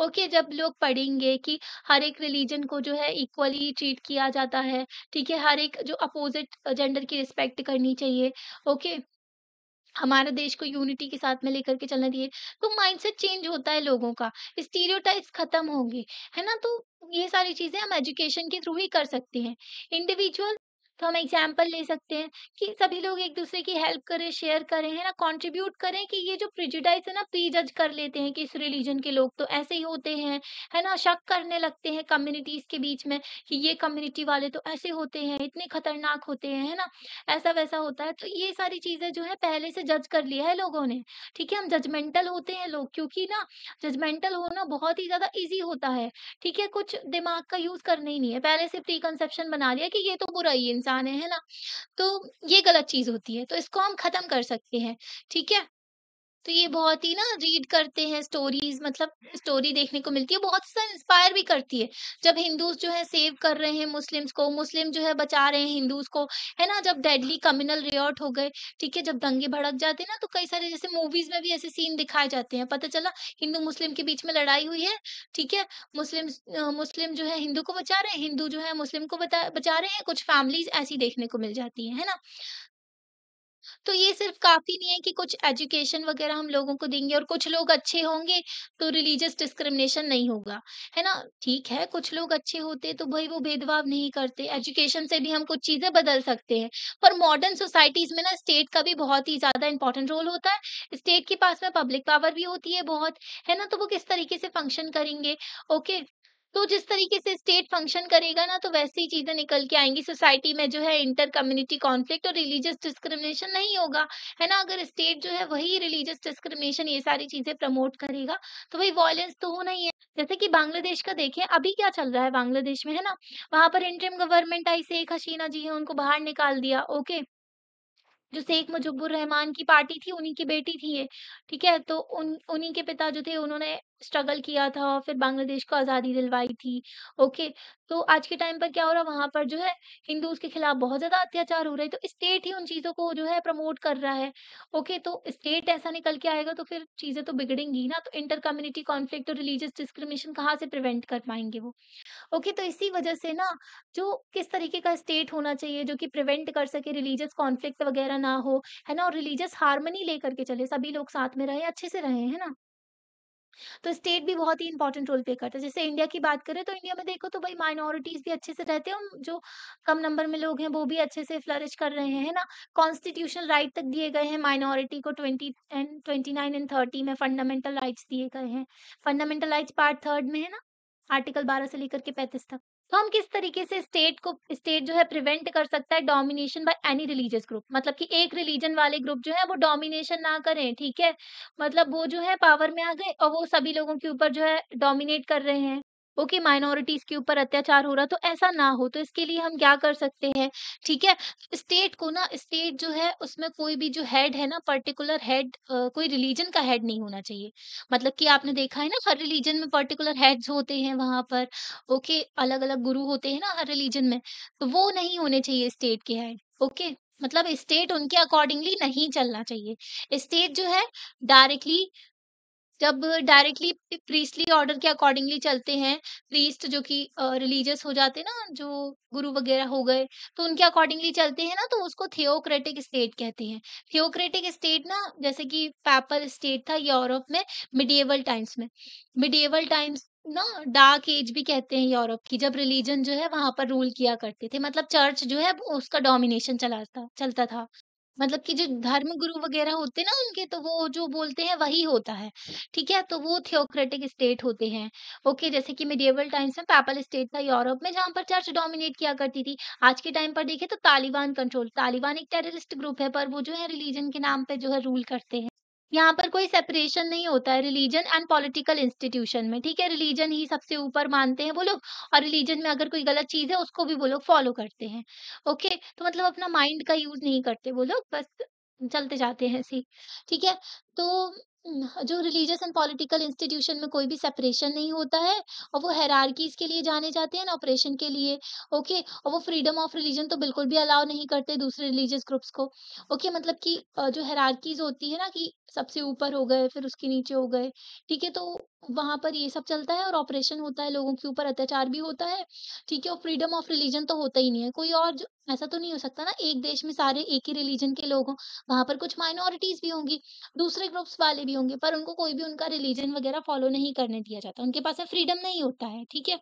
ओके, जब लोग पढ़ेंगे कि हर एक रिलीजन को जो है इक्वली ट्रीट किया जाता है, ठीक है? हर एक जो अपोजिट जेंडर की रिस्पेक्ट करनी चाहिए, ओके? हमारे देश को यूनिटी के साथ में लेकर के चलना चाहिए, तो माइंडसेट चेंज होता है लोगों का, स्टीरियोटाइप्स खत्म होंगे, है ना? तो ये सारी चीज़ें हम एजुकेशन के थ्रू ही कर सकते हैं। इंडिविजुअल, तो हम एग्ज़ाम्पल ले सकते हैं कि सभी लोग एक-दूसरे की हेल्प करें, शेयर करें, है ना? कंट्रीब्यूट करें कि ये जो प्रेजुडाइज़ है ना, प्रीजज कर लेते हैं कि इस रिलीजन के लोग तो ऐसे ही होते हैं, है ना? शक करने लगते हैं कम्युनिटीज़ के बीच में कि ये कम्युनिटी वाले तो ऐसे होते हैं, इतने खतरनाक होते हैं, है ना? ऐसा-वैसा होता है। तो ये सारी चीज़ें जो है पहले से जज कर लिया है लोगों ने, ठीक है? हम जजमेंटल होते हैं लोग, क्योंकि ना जजमेंटल होना बहुत ही ज़्यादा ईज़ी होता है, ठीक है? कुछ दिमाग का यूज़ करना ही नहीं है। पहले से प्री कंसेप्शन बना लिया कि ये तो बुरा ही इंसान है ना? तो ये गलत चीज़ होती है, तो इसको हम खत्म कर सकते हैं, ठीक है? तो ये बहुत ही ना रीड करते हैं स्टोरीज़, मतलब स्टोरी देखने को मिलती है, बहुत सा इंस्पायर भी करती है। जब हिंदूज़ जो है सेव कर रहे हैं मुस्लिम्स को, मुस्लिम जो है बचा रहे हैं हिंदूज़ को, है ना? जब डेडली कम्युनल रियॉट हो गए, ठीक है? जब दंगे भड़क जाते हैं ना, तो कई सारे जैसे मूवीज़ में भी ऐसे सीन दिखाए जाते हैं। पता चला हिंदू-मुस्लिम के बीच में लड़ाई हुई है, ठीक है? मुस्लिम जो है हिंदू को बचा रहे हैं, हिंदू जो है मुस्लिम को बचा रहे हैं, कुछ फैमिलीज़ ऐसी देखने को मिल जाती हैं, है ना? तो ये सिर्फ काफ़ी नहीं है कि कुछ एजुकेशन वगैरह हम लोगों को देंगे और कुछ लोग अच्छे होंगे, तो रिलीजियस डिस्क्रिमिनेशन नहीं होगा, है ना? ठीक है, कुछ लोग अच्छे होते तो भई वो भेदभाव नहीं करते, एजुकेशन से भी हम कुछ चीज़ें बदल सकते हैं। पर मॉडर्न सोसाइटीज़ में ना स्टेट का भी बहुत ही ज़्यादा इम्पोर्टेंट रोल होता है। स्टेट के पास में पब्लिक पावर भी होती है बहुत, है ना? तो वो किस तरीके से फंक्शन करेंगे, ओके? तो जिस तरीके से स्टेट फंक्शन करेगा ना, तो वैसी ही चीज़ें निकल के आएँगी सोसाइटी में, जो है इंटर कम्युनिटी कॉन्फ्लिक्ट और रिलीजियस डिस्क्रिमिनेशन नहीं होगा, है ना? अगर स्टेट जो है वही रिलीजियस डिस्क्रिमिनेशन ये सारी चीज़ें प्रमोट करेगा, तो वही वॉयलेंस तो होना ही है। जैसे कि बांग्लादेश का देखें, अभी क्या चल रहा है बांग्लादेश में, है ना? वहाँ पर इंटरिम गवर्नमेंट आई, शेख हसीना जी हैं, उनको बाहर निकाल दिया, ओके। जो शेख मुजीबुर रहमान की पार्टी थी, उन्हीं की बेटी थी ये, ठीक है? तो उन्हीं के पिता जो थे, उन्होंने स्ट्रगल किया था और फिर बांग्लादेश को आज़ादी दिलवाई थी, ओके? तो आज के टाइम पर क्या हो रहा है, वहाँ पर जो है हिंदूज़ के खिलाफ बहुत ज़्यादा अत्याचार हो रहे हैं, तो स्टेट ही उन चीज़ों को जो है प्रमोट कर रहा है, ओके? तो स्टेट ऐसा निकल के आएगा तो फिर चीज़ें तो बिगड़ेंगी ही ना, तो इंटर कम्युनिटी कॉन्फ्लिक्ट और रिलीजियस डिस्क्रिमिनेशन कहाँ से प्रिवेंट कर पाएँगे वो? ओके, तो इसी वजह से ना जो किस तरीके का स्टेट होना चाहिए जो कि प्रिवेंट कर सके, रिलीजियस कॉन्फ्लिक्ट वगैरह ना हो, है ना? और रिलीजियस हार्मनी लेकर के चले, सभी लोग साथ में रहें, अच्छे से रहें, है ना? तो स्टेट भी बहुत ही इंपॉर्टेंट रोल प्ले करता है। जैसे इंडिया की बात करें तो इंडिया में देखो तो भाई माइनॉरिटीज़ भी अच्छे से रहते हैं और जो कम नंबर में लोग हैं वो भी अच्छे से फ्लरिश कर रहे हैं, है ना? कॉन्स्टिट्यूशनल राइट तक दिए गए हैं माइनॉरिटी को, 29 एंड 30 में फंडामेंटल राइट्स दिए गए हैं। फंडामेंटल राइट्स पार्ट 3 में है ना? आर्टिकल 12 से लेकर के 35 तक। तो हम किस तरीके से स्टेट जो है प्रिवेंट कर सकता है domination by any religious group, मतलब कि एक रिलीजन वाले ग्रुप जो है वो डोमिनेशन ना करें, ठीक है? मतलब वो जो है पावर में आ गए और वो सभी लोगों के ऊपर जो है डोमिनेट कर रहे हैं। ओके, माइनॉरिटीज़ के ऊपर अत्याचार हो रहा, तो ऐसा ना हो, तो इसके लिए हम क्या कर सकते हैं, ठीक है? स्टेट जो है उसमें कोई भी जो हेड है ना, पर्टिकुलर हेड, कोई रिलीजन का हेड नहीं होना चाहिए। मतलब कि आपने देखा है ना, हर रिलीजन में पर्टिकुलर हेड्स होते हैं वहाँ पर, ओके, अलग-अलग गुरु होते हैं ना हर रिलीजन में, तो वो नहीं होने चाहिए स्टेट के हेड, ओके? मतलब स्टेट उनके अकॉर्डिंगली नहीं चलना चाहिए। स्टेट जो है डायरेक्टली, जब डायरेक्टली प्रीस्टली ऑर्डर के अकॉर्डिंगली चलते हैं, प्रीस्ट जो कि रिलीजियस हो जाते हैं ना, जो गुरु वगैरह हो गए, तो उनके अकॉर्डिंगली चलते हैं ना, तो उसको थियोक्रेटिक स्टेट कहते हैं। थियोक्रेटिक स्टेट ना, जैसे कि पेपल स्टेट था यूरोप में मिडिएवल टाइम्स में। मिडिएवल टाइम्स ना डार्क एज भी कहते हैं यूरोप की, जब रिलीजन जो है वहाँ पर रूल किया करते थे। मतलब चर्च जो है वो उसका डोमिनेशन चलता था। मतलब कि जो धर्म गुरु वगैरह होते हैं ना उनके, तो वो जो बोलते हैं वही होता है, ठीक है? तो वो थियोक्रेटिक स्टेट होते हैं। ओके, जैसे कि मिडिएवल टाइम्स में पैपल स्टेट था यूरोप में, जहाँ पर चर्च डोमिनेट किया करती थी। आज के टाइम पर देखें तो तालिबान कंट्रोल, तालिबान एक टेररिस्ट ग्रुप है, पर वो जो है रिलीजन के नाम पे जो है रूल करते हैं। यहाँ पर कोई सेपरेशन नहीं होता है रिलीजन एंड पॉलिटिकल इंस्टीट्यूशन में, ठीक है? रिलीजन ही सबसे ऊपर मानते हैं वो लोग, और रिलीजन में अगर कोई गलत चीज़ है उसको भी वो लोग फॉलो करते हैं। ओके, तो मतलब अपना माइंड का यूज़ नहीं करते वो लोग, बस चलते जाते हैं ऐसे ही, ठीक है? तो जो रिलीजियस एंड पॉलिटिकल इंस्टीट्यूशन में कोई भी सेपरेशन नहीं होता है, और वो हायरार्कीज़ के लिए जाने जाते हैं ना, ऑपरेशन के लिए। ओके, और वो फ्रीडम ऑफ रिलीजन तो बिल्कुल भी अलाउ नहीं करते दूसरे रिलीजियस ग्रुप्स को। ओके, मतलब कि जो हायरार्कीज़ होती है ना, कि सबसे ऊपर हो गए, फिर उसके नीचे हो गए, ठीक है? तो वहाँ पर ये सब चलता है, और ऑपरेशन होता है, लोगों के ऊपर अत्याचार भी होता है, ठीक है? और फ्रीडम ऑफ रिलीजन तो होता ही नहीं है। कोई और ज ऐसा तो नहीं हो सकता ना, एक देश में सारे एक ही रिलीजन के लोग हों, वहाँ पर कुछ माइनॉरिटीज़ भी होंगी, दूसरे ग्रुप्स वाले भी होंगे, पर उनको कोई भी उनका रिलीजन वगैरह फॉलो नहीं करने दिया जाता। उनके पास में फ्रीडम नहीं होता है, ठीक है?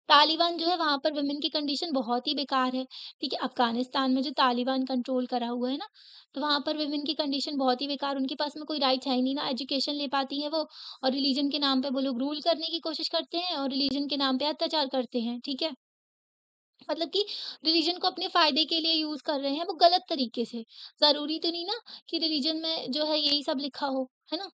तालिबान जो है वहाँ पर वुमेन की कंडीशन बहुत ही बेकार है, ठीक है? अफ़गानिस्तान में जो तालिबान कंट्रोल करा हुआ है ना, तो वहाँ पर वुमेन की कंडीशन बहुत ही बेकार, उनके पास में कोई राइट्स है ही नहीं, ना एजुकेशन ले पाती हैं वो, और रिलीजन के नाम पे वो लोग रूल करने की कोशिश करते हैं, और रिलीजन के नाम पे अत्याचार करते हैं, ठीक है? मतलब कि रिलीजन को अपने फ़ायदे के लिए यूज़ कर रहे हैं, वो गलत तरीके से। ज़रूरी तो नहीं ना कि रिलीजन में जो है यही सब लिखा हो, है ना?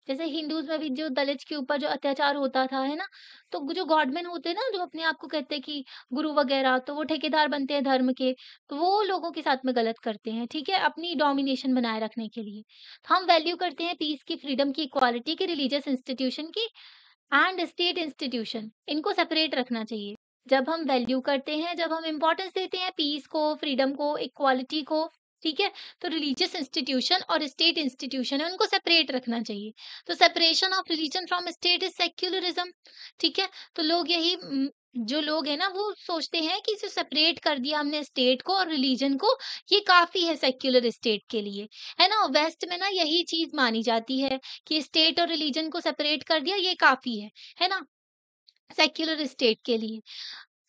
जैसे हिंदूज़ में भी जो दलित्स के ऊपर जो अत्याचार होता था, है ना? तो जो गॉडमैन होते हैं ना, जो अपने आप को कहते हैं कि गुरु वगैरह, तो वो ठेकेदार बनते हैं धर्म के, तो वो लोगों के साथ में गलत करते हैं, ठीक है? अपनी डोमिनेशन बनाए रखने के लिए। तो हम वैल्यू करते हैं पीस की, फ्रीडम की, इक्वालिटी की, रिलीजियस इंस्टीट्यूशन की एंड स्टेट इंस्टीट्यूशन, इनको सेपरेट रखना चाहिए। जब हम वैल्यू करते हैं, जब हम इम्पोर्टेंस देते हैं पीस को, फ्रीडम को, इक्वालिटी को, ठीक है? तो रिलीजियस इंस्टीट्यूशन और स्टेट इंस्टीट्यूशन है, उनको सेपरेट रखना चाहिए। तो separation of religion from state is secularism, ठीक है? तो लोग यही जो लोग हैं ना, वो सोचते हैं कि इसे सेपरेट कर दिया हमने स्टेट को और रिलीजन को, ये काफ़ी है सेक्युलर स्टेट के लिए, है ना? वेस्ट में ना यही चीज़ मानी जाती है कि स्टेट और रिलीजन को सेपरेट कर दिया, ये काफ़ी है ना? सेक्युलर स्टेट के लिए।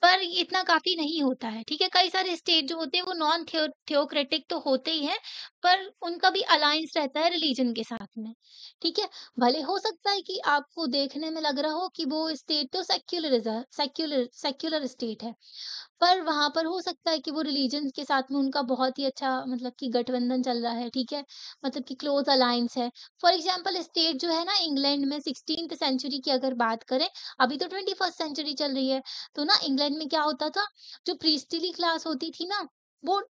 पर इतना काफ़ी नहीं होता है, ठीक है? कई सारे स्टेट जो होते हैं वो नॉन थियोक्रेटिक तो होते ही हैं, पर उनका भी अलायंस रहता है रिलीजन के साथ में, ठीक है? भले हो सकता है कि आपको देखने में लग रहा हो कि वो स्टेट तो सेक्युलर स्टेट है, पर वहाँ पर हो सकता है कि वो रिलीजन के साथ में उनका बहुत ही अच्छा मतलब कि गठबंधन चल रहा है, ठीक है? मतलब कि क्लोज़ अलायंस है। फॉर एग्ज़ाम्पल स्टेट जो है ना इंग्लैंड में 16th सेंचुरी की अगर बात करें, अभी तो 21st सेंचुरी चल रही है, तो ना इंग्लैंड में क्या होता था, जो प्रीस्टली क्लास होती थी ना, वो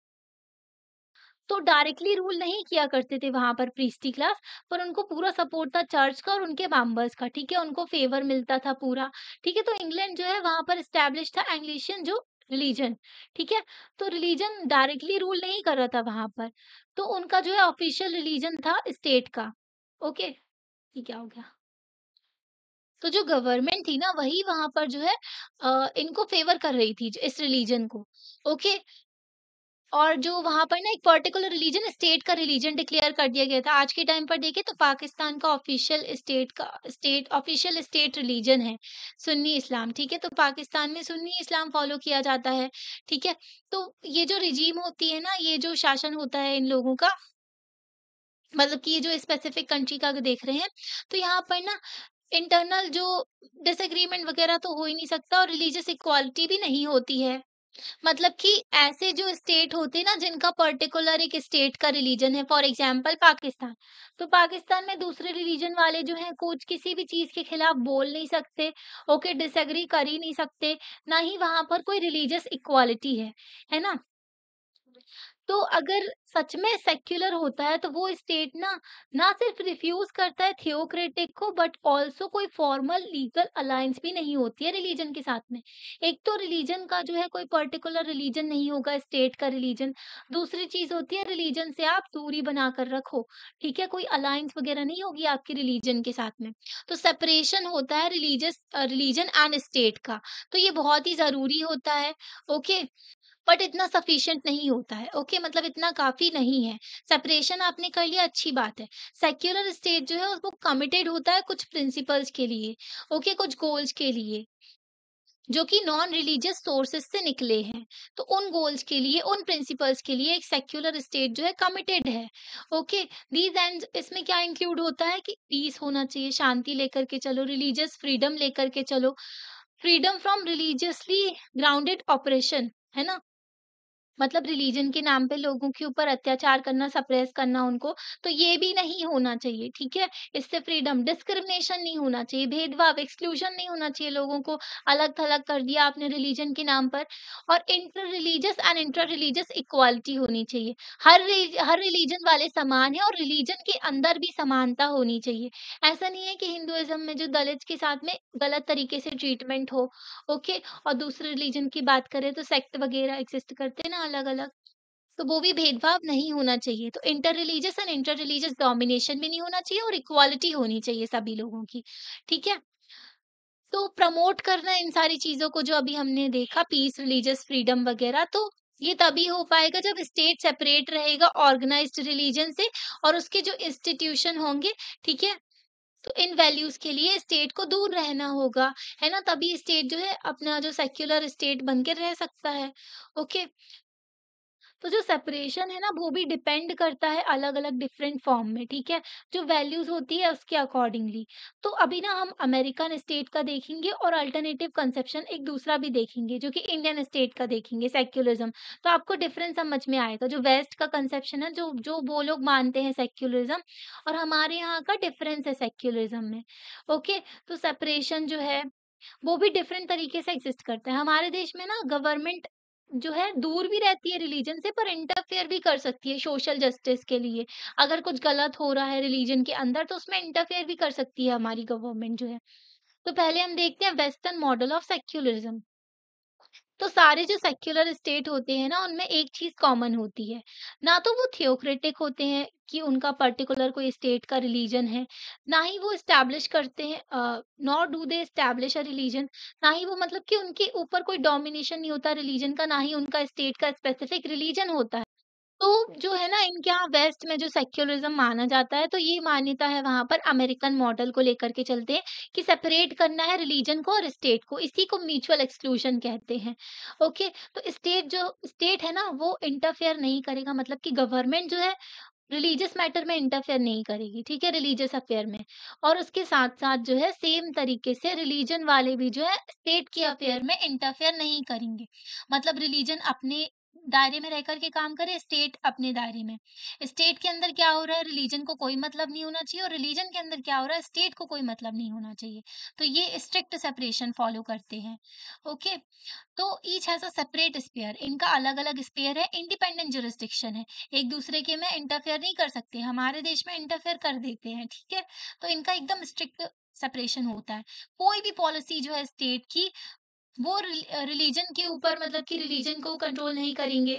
तो डायरेक्टली रूल नहीं किया करते थे वहाँ पर प्रीस्टी क्लास, पर उनको पूरा सपोर्ट था चर्च का और उनके मेंबर्स का, ठीक है? उनको फेवर मिलता था पूरा, ठीक है? तो इंग्लैंड जो है वहाँ पर एस्टैब्लिश था एंग्लिशन जो रिलीजन, ठीक है? तो रिलीजन डायरेक्टली रूल नहीं कर रहा था वहाँ पर, तो उनका जो है ऑफिशियल रिलीजन था स्टेट का, ओके? ये क्या हो गया? तो जो गवर्नमेंट थी ना वही वहाँ पर जो है इनको फेवर कर रही थी इस रिलीजन को, ओके? और जो वहाँ पर ना एक पर्टिकुलर रिलीजन स्टेट का रिलीजन डिक्लेयर कर दिया गया था। आज के टाइम पर देखें तो पाकिस्तान का ऑफिशियल स्टेट रिलीजन है सुन्नी इस्लाम, ठीक है? तो पाकिस्तान में सुन्नी इस्लाम फॉलो किया जाता है, ठीक है? तो ये जो रिजीम होती है ना, ये जो शासन होता है इन लोगों का, मतलब कि ये जो स्पेसिफिक कंट्री का अगर देख रहे हैं, तो यहाँ पर ना इंटरनल जो डिसएग्रीमेंट वगैरह तो हो ही नहीं सकता, और रिलीजियस इक्वालिटी भी नहीं होती है। मतलब कि ऐसे जो स्टेट होते हैं ना जिनका पर्टिकुलर एक स्टेट का रिलीजन है, फॉर एग्जांपल पाकिस्तान, तो पाकिस्तान में दूसरे रिलीजन वाले जो हैं कुछ किसी भी चीज के खिलाफ बोल नहीं सकते, ओके, डिसएग्री कर ही नहीं सकते, ना ही वहां पर कोई रिलीजियस इक्वालिटी है ना? तो अगर सच में सेक्युलर होता है तो वो स्टेट ना ना सिर्फ रिफ्यूज करता है थियोक्रेटिक को, बट ऑल्सो कोई फॉर्मल लीगल अलायंस भी नहीं होती है रिलीजन के साथ में। एक तो रिलीजन का जो है कोई पर्टिकुलर रिलीजन नहीं होगा स्टेट का रिलीजन, दूसरी चीज होती है रिलीजन से आप दूरी बनाकर रखो, ठीक है? कोई अलायंस वगैरह नहीं होगी आपकी रिलीजन के साथ में। तो सेपरेशन होता है रिलीजन एंड स्टेट का, तो ये बहुत ही जरूरी होता है, ओके? बट इतना सफिशिएंट नहीं होता है, ओके? मतलब इतना काफ़ी नहीं है। सेपरेशन आपने कर लिया, अच्छी बात है। सेक्युलर स्टेट जो है वो कमिटेड होता है कुछ प्रिंसिपल्स के लिए, ओके? कुछ गोल्स के लिए। जो कि नॉन रिलीजियस सोर्सेस से निकले हैं। तो उन गोल्स के लिए, उन प्रिंसिपल्स के लिए एक सेक्युलर स्टेट जो है कमिटेड है। ओके, दीज एंड्स इसमें क्या इंक्लूड होता है कि पीस होना चाहिए, शांति लेकर के चलो, रिलीजियस फ्रीडम लेकर के चलो, freedom from religiously grounded operation, है ना? मतलब रिलीजन के नाम पे लोगों के ऊपर अत्याचार करना, सप्रेस करना उनको, तो ये भी नहीं होना चाहिए, ठीक है? इससे फ्रीडम, डिस्क्रिमिनेशन नहीं होना चाहिए, भेदभाव, एक्सक्लूजन नहीं होना चाहिए, लोगों को अलग-थलग कर दिया आपने रिलीजन के नाम पर। और inter religious and inter religious equality होनी चाहिए। हर रिलीजन वाले समान हैं और रिलीजन के अंदर भी समानता होनी चाहिए। ऐसा नहीं है कि हिंदुइज़्म में जो दलित के साथ में गलत तरीके से ट्रीटमेंट हो, ओके? और दूसरे रिलीजन की बात करें तो सेक्ट वगैरह एग्ज़िस्ट करते हैं ना अलग-अलग, तो वो भी भेदभाव नहीं होना चाहिए। तो inter religious and inter religious domination भी नहीं होना चाहिए और इक्वालिटी होनी चाहिए सभी लोगों की, ठीक है? तो प्रमोट करना इन सारी चीज़ों को जो अभी हमने देखा, पीस, रिलीजियस फ्रीडम वगैरह, तो ये तभी हो पाएगा जब स्टेट सेपरेट रहेगा ऑर्गेनाइज्ड रिलीजन से और उसके जो इंस्टीट्यूशन होंगे, ठीक है? तो इन वैल्यूज़ के लिए स्टेट को दूर रहना होगा, है ना? तभी स्टेट जो है अपना जो सेक्युलर स्टेट बन के रह सकता है। ओके, तो जो सेपरेशन है ना वो भी डिपेंड करता है अलग-अलग डिफरेंट फॉर्म में, ठीक है? जो वैल्यूज़ होती है उसके अकॉर्डिंगली। तो अभी ना हम अमेरिकन स्टेट का देखेंगे और अल्टरनेटिव कंसेप्शन एक दूसरा भी देखेंगे जो कि इंडियन स्टेट का देखेंगे, सेक्युलरिज़्म। तो आपको डिफरेंस समझ में आएगा। जो वेस्ट का कंसेप्शन है, जो जो वो लोग मानते हैं सेक्युलरिज़्म, और हमारे यहाँ का डिफरेंस है सेक्युलरिज़्म में। ओके, तो सेपरेशन जो है वो भी डिफरेंट तरीके से एग्ज़िस्ट करता है। हमारे देश में ना गवर्नमेंट जो है दूर भी रहती है रिलीजन से, पर इंटरफेयर भी कर सकती है सोशल जस्टिस के लिए। अगर कुछ गलत हो रहा है रिलीजन के अंदर तो उसमें इंटरफेयर भी कर सकती है हमारी गवर्नमेंट जो है। तो पहले हम देखते हैं वेस्टर्न मॉडल ऑफ सेक्युलरिज़्म। तो सारे जो सेक्युलर स्टेट होते हैं ना, उनमें एक चीज़ कॉमन होती है। ना तो वो थियोक्रेटिक होते हैं कि उनका पर्टिकुलर कोई स्टेट का रिलीजन है, ना ही वो एस्टैब्लिश करते हैं, nor do they establish a religion. ना ही वो, मतलब कि उनके ऊपर कोई डोमिनेशन नहीं होता रिलीजन का, ना ही उनका स्टेट का स्पेसिफिक रिलीजन होता है। तो जो है ना इनके यहाँ वेस्ट में जो सेक्युलरिज़्म माना जाता है, तो ये मान्यता है वहाँ पर अमेरिकन मॉडल को लेकर के चलते हैं कि सेपरेट करना है रिलीजन को और स्टेट को, इसी को म्यूचुअल एक्सक्लूजन कहते हैं। ओके, तो स्टेट है ना वो इंटरफेयर नहीं करेगा, मतलब कि गवर्नमेंट जो है रिलीजियस मैटर में इंटरफेयर नहीं करेगी, ठीक है? रिलीजियस अफेयर में। और उसके साथ-साथ जो है सेम तरीके से रिलीजन वाले भी जो है स्टेट के अफेयर में इंटरफेयर नहीं करेंगे। मतलब रिलीजन अपने दायरे में रह कर के काम करे, स्टेट अपने दायरे में। स्टेट के अंदर क्या हो रहा है, रिलीजन को कोई मतलब नहीं होना चाहिए, और रिलीजन के अंदर क्या हो रहा है, स्टेट को कोई मतलब नहीं होना चाहिए। तो ये स्ट्रिक्ट सेपरेशन फॉलो करते हैं। ओके? तो each has a separate sphere, इनका अलग-अलग स्फीयर है, इंडिपेंडेंट जुरिसडिक्शन है। एक दूसरे के में इंटरफेयर नहीं कर सकते, हमारे देश में इंटरफेयर कर देते हैं, ठीक है? तो इनका एकदम स्ट्रिक्ट सेपरेशन होता है। कोई भी पॉलिसी जो है स्टेट की, वो रिलीजन के ऊपर, मतलब कि रिलीजन को कंट्रोल नहीं करेंगे।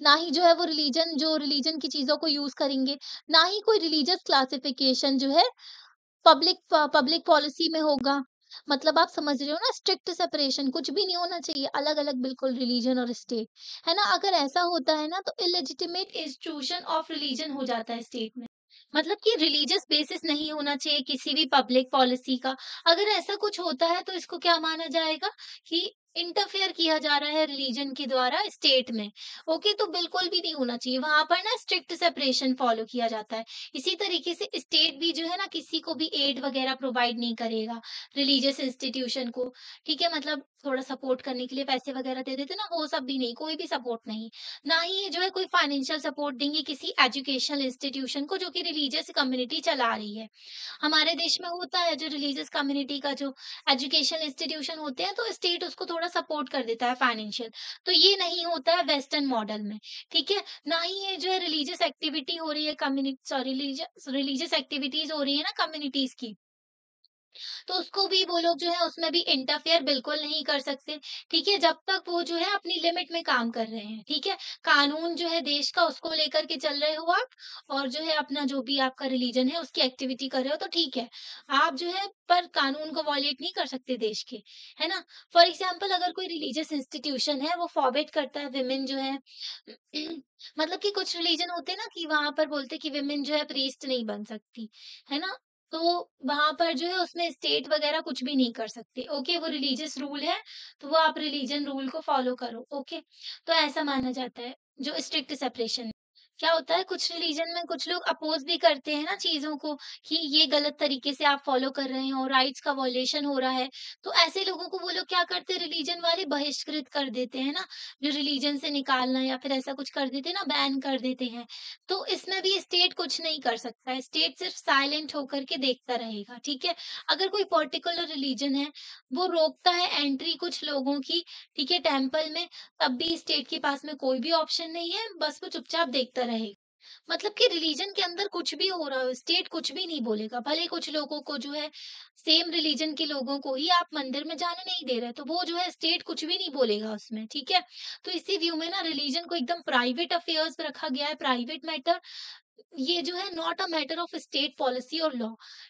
ना ही जो है वो रिलीजन की चीज़ों को यूज़ करेंगे, ना ही कोई रिलीजियस क्लासिफिकेशन जो है पब्लिक पॉलिसी में होगा। मतलब आप समझ रहे हो ना, स्ट्रिक्ट सेपरेशन, कुछ भी नहीं होना चाहिए, अलग-अलग बिल्कुल रिलीजन और स्टेट, है ना? अगर ऐसा होता है ना तो इलेजिटिमेट इंस्टीट्यूशन ऑफ रिलीजन हो जाता है स्टेट में। मतलब कि रिलीजियस बेसिस नहीं होना चाहिए किसी भी पब्लिक पॉलिसी का। अगर ऐसा कुछ होता है तो इसको क्या माना जाएगा कि इंटरफेयर किया जा रहा है रिलीजन के द्वारा स्टेट में। ओके, तो बिल्कुल भी नहीं होना चाहिए। वहाँ पर ना स्ट्रिक्ट सेपरेशन फॉलो किया जाता है। इसी तरीके से स्टेट भी जो है ना किसी को भी एड वगैरह प्रोवाइड नहीं करेगा रिलीजियस इंस्टीट्यूशन को, ठीक है? मतलब थोड़ा सपोर्ट करने के लिए पैसे वगैरह दे देते ना, वो सब भी नहीं, कोई भी सपोर्ट नहीं। ना ही ये जो है कोई फाइनेंशियल सपोर्ट देंगे किसी एजुकेशनल इंस्टीट्यूशन को जो कि रिलीजियस कम्युनिटी चला रही है। हमारे देश में होता है जो रिलीजियस कम्युनिटी का जो एजुकेशनल इंस्टीट्यूशन होते हैं, तो स्टेट उसको थोड़ा सपोर्ट कर देता है फाइनेंशियल। तो ये नहीं होता है वेस्टर्न मॉडल में, ठीक है? ना ही ये जो है रिलीजियस एक्टिविटी हो रही है, कम्युनिटी सॉरी रिलीजियस एक्टिविटीज़ हो रही है ना कम्युनिटीज़ की, तो उसको भी वो लोग जो है उसमें भी इंटरफेयर बिल्कुल नहीं कर सकते, ठीक है? जब तक वो जो है अपनी लिमिट में काम कर रहे हैं, ठीक है? कानून जो है देश का उसको लेकर के चल रहे हो आप, और जो है अपना जो भी आपका रिलीजन है उसकी एक्टिविटी कर रहे हो तो ठीक है। आप जो है पर कानून को वॉयलेट नहीं कर सकते देश के, है ना? फॉर एग्ज़ाम्पल अगर कोई रिलीजियस इंस्टीट्यूशन है वो फॉरबिड करता है विमेन जो है मतलब कि कुछ रिलीजन होते हैं ना कि वहाँ पर बोलते हैं कि विमेन जो है प्रीस्ट नहीं बन सकती, है ना? तो वहाँ पर जो है उसमें स्टेट वगैरह कुछ भी नहीं कर सकते। ओके, वो रिलीजियस रूल है, तो वो आप रिलीजन रूल को फॉलो करो। ओके, तो ऐसा माना जाता है जो स्ट्रिक्ट सेपरेशन। क्या होता है, कुछ रिलीजन में कुछ लोग अपोज भी करते हैं ना चीजों को, कि ये गलत तरीके से आप फॉलो कर रहे हैं और राइट्स का वॉयलेशन हो रहा है। तो ऐसे लोगों को वो लोग क्या करते हैं, रिलीजन वाले बहिष्कृत कर देते हैं ना, जो रिलीजन से निकालना या फिर ऐसा कुछ कर देते हैं ना, बैन कर देते हैं। तो इसमें भी स्टेट कुछ नहीं कर सकता है, स्टेट सिर्फ साइलेंट होकर के देखता रहेगा, ठीक है? अगर कोई पर्टिकुलर रिलीजन है, वो रोकता है एंट्री कुछ लोगों की, ठीक है, टेम्पल में, तब भी स्टेट के पास में कोई भी ऑप्शन नहीं है, बस वो चुपचाप देखता रहेगा। मतलब कि रिलीजन के अंदर कुछ भी हो रहा हो, स्टेट कुछ भी नहीं बोलेगा। भले कुछ लोगों को जो है, सेम रिलीजन के लोगों को ही आप मंदिर में जाने नहीं दे रहे, तो वो जो है स्टेट कुछ भी नहीं बोलेगा उसमें, ठीक है? तो इसी व्यू में ना रिलीजन को एकदम प्राइवेट अफेयर्स में रखा गया है, प्राइवेट मैटर। ये जो है not a matter of state policy और लॉ,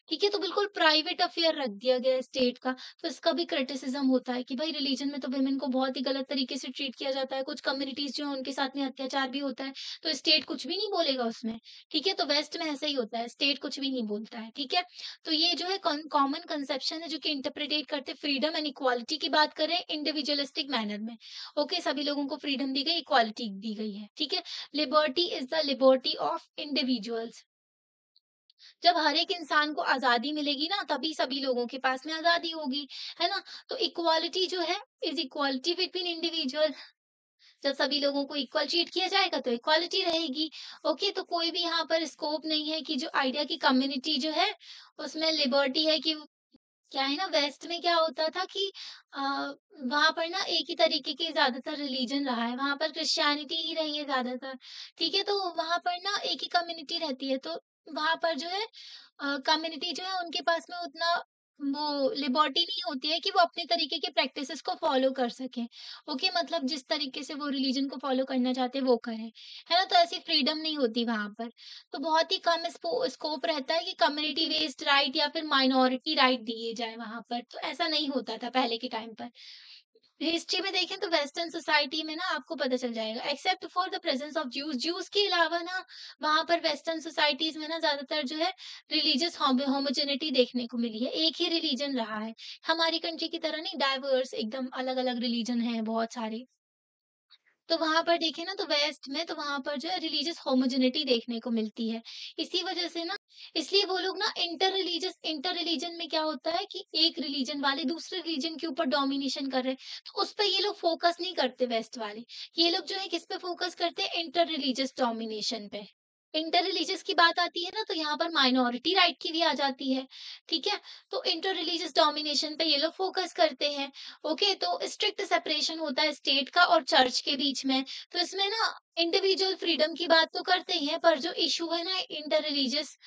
ठीक है? तो बिल्कुल प्राइवेट अफेयर रख दिया गया है स्टेट का। तो इसका भी क्रिटिसिज्म होता है कि भाई रिलीजन में तो वुमेन को बहुत ही गलत तरीके से ट्रीट किया जाता है, कुछ कम्युनिटीज जो है उनके साथ में अत्याचार भी होता है, तो स्टेट कुछ भी नहीं बोलेगा उसमें, ठीक है? तो वेस्ट में ऐसा ही होता है, स्टेट कुछ भी नहीं बोलता है, ठीक है? तो ये जो है कॉमन कंसेप्शन है जो कि इंटरप्रिटेट करते फ्रीडम एंड इक्वालिटी की बात करें इंडिविजुअलिस्टिक मैनर में। ओके, सभी लोगों को फ्रीडम दी गई, इक्वालिटी दी गई है, ठीक है? Liberty is the liberty of individuals. जब हर एक इंसान को आजादी मिलेगी ना, तभी सभी लोगों के पास में आजादी होगी, है ना? तो इक्वालिटी जो है इज इक्वालिटी बिटवीन इंडिविजुअल। जब सभी लोगों को इक्वल ट्रीट किया जाएगा तो इक्वालिटी रहेगी। ओके, तो कोई भी यहाँ पर स्कोप नहीं है कि जो आइडिया की कम्युनिटी जो है उसमें लिबर्टी है कि क्या है ना, वेस्ट में क्या होता था कि वहाँ पर ना एक ही तरीके के ज़्यादातर रिलीजन रहा है, वहाँ पर क्रिश्चियनिटी ही रही है ज़्यादातर, ठीक है? तो वहाँ पर ना एक ही कम्युनिटी रहती है, तो वहाँ पर जो है कम्युनिटी जो है उनके पास में उतना वो लिबर्टी नहीं होती है कि वो अपने तरीके के प्रैक्टिसेस को फॉलो कर सकें। ओके, मतलब जिस तरीके से वो रिलीजन को फॉलो करना चाहते हैं वो करें, है ना? तो ऐसी फ्रीडम नहीं होती वहाँ पर। तो बहुत ही कम स्कोप रहता है कि कम्युनिटी बेस्ड राइट या फिर माइनॉरिटी राइट दिए जाए वहाँ पर, तो ऐसा नहीं होता था पहले के टाइम पर। हिस्ट्री में देखें तो वेस्टर्न सोसाइटी में ना आपको पता चल जाएगा, except for the presence of Jews, Jews के अलावा ना वहाँ पर वेस्टर्न सोसाइटीज में ना ज्यादातर जो है रिलीजियस होमोजेनिटी देखने को मिली है, एक ही रिलीजन रहा है। हमारी कंट्री की तरह नहीं, डाइवर्स एकदम अलग अलग रिलीजन है बहुत सारे। तो वहाँ पर देखें ना, तो वेस्ट में तो वहाँ पर जो है रिलीजियस होमोजेनिटी देखने को मिलती है। इसी वजह से ना, इसलिए वो लोग ना इंटर रिलीजन में क्या होता है कि एक रिलीजन वाले दूसरे रिलीजन के ऊपर डोमिनेशन कर रहे हैं, तो उस पे ये लोग फोकस नहीं करते वेस्ट वाले। ये लोग जो है किस पे फोकस करते हैं, इंटर रिलीजियस डोमिनेशन पे। इंटर रिलीजियस की बात आती है ना, तो यहाँ पर माइनॉरिटी राइट की भी आ जाती है, ठीक है? तो इंटर रिलीजियस डोमिनेशन पे ये लोग फोकस करते हैं। ओके, तो स्ट्रिक्ट सेपरेशन होता है स्टेट का और चर्च के बीच में। तो इसमें ना इंडिविजुअल फ्रीडम की बात तो करते ही हैं, पर जो इश्यू है ना इंटर रिलीजियस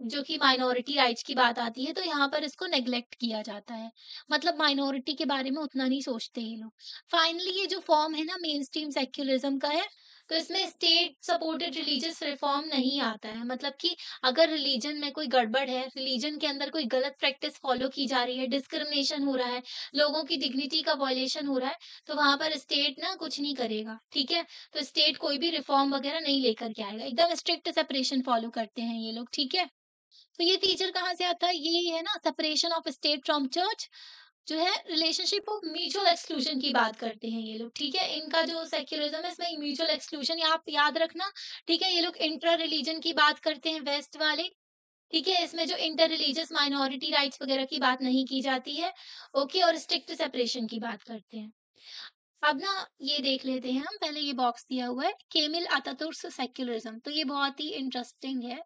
जो कि माइनॉरिटी राइट्स की बात आती है, तो यहाँ पर इसको नेग्लेक्ट किया जाता है। मतलब माइनॉरिटी के बारे में उतना नहीं सोचते ये लोग। फाइनली ये जो फॉर्म है ना मेन स्ट्रीम सेक्युलरिज्म का है, तो इसमें स्टेट सपोर्टेड रिलीजियस रिफॉर्म नहीं आता है। मतलब कि अगर रिलीजन में कोई गड़बड़ है, रिलीजन के अंदर कोई गलत प्रैक्टिस फॉलो की जा रही है, डिस्क्रिमिनेशन हो रहा है, लोगों की डिग्निटी का वायलेशन हो रहा है, तो वहाँ पर स्टेट ना कुछ नहीं करेगा, ठीक है? तो स्टेट कोई भी रिफॉर्म वगैरह नहीं लेकर के आएगा। एकदम स्ट्रिक्ट सेपरेशन फॉलो करते हैं ये लोग, ठीक है? तो ये फीचर कहाँ से आता है? यही है ना, separation of state from church, जो है रिलेशनशिप ऑफ म्यूचुअल एक्सक्लूजन की बात करते हैं ये लोग, ठीक है? इनका जो सेक्युलरिज्म है इसमें म्यूचुअल एक्सक्लूजन आप याद रखना, ठीक है? ये लोग इंट्रा रिलीजन की बात करते हैं वेस्ट वाले, ठीक है? इसमें जो इंटर रिलीजियस माइनॉरिटी राइट्स वगैरह की बात नहीं की जाती है, ओके? और स्ट्रिक्ट सेपरेशन की बात करते हैं। अब ना ये देख लेते हैं हम, पहले ये बॉक्स दिया हुआ है, केमिल अतातुर्क सेक्युलरिज्म, तो ये बहुत ही इंटरेस्टिंग है।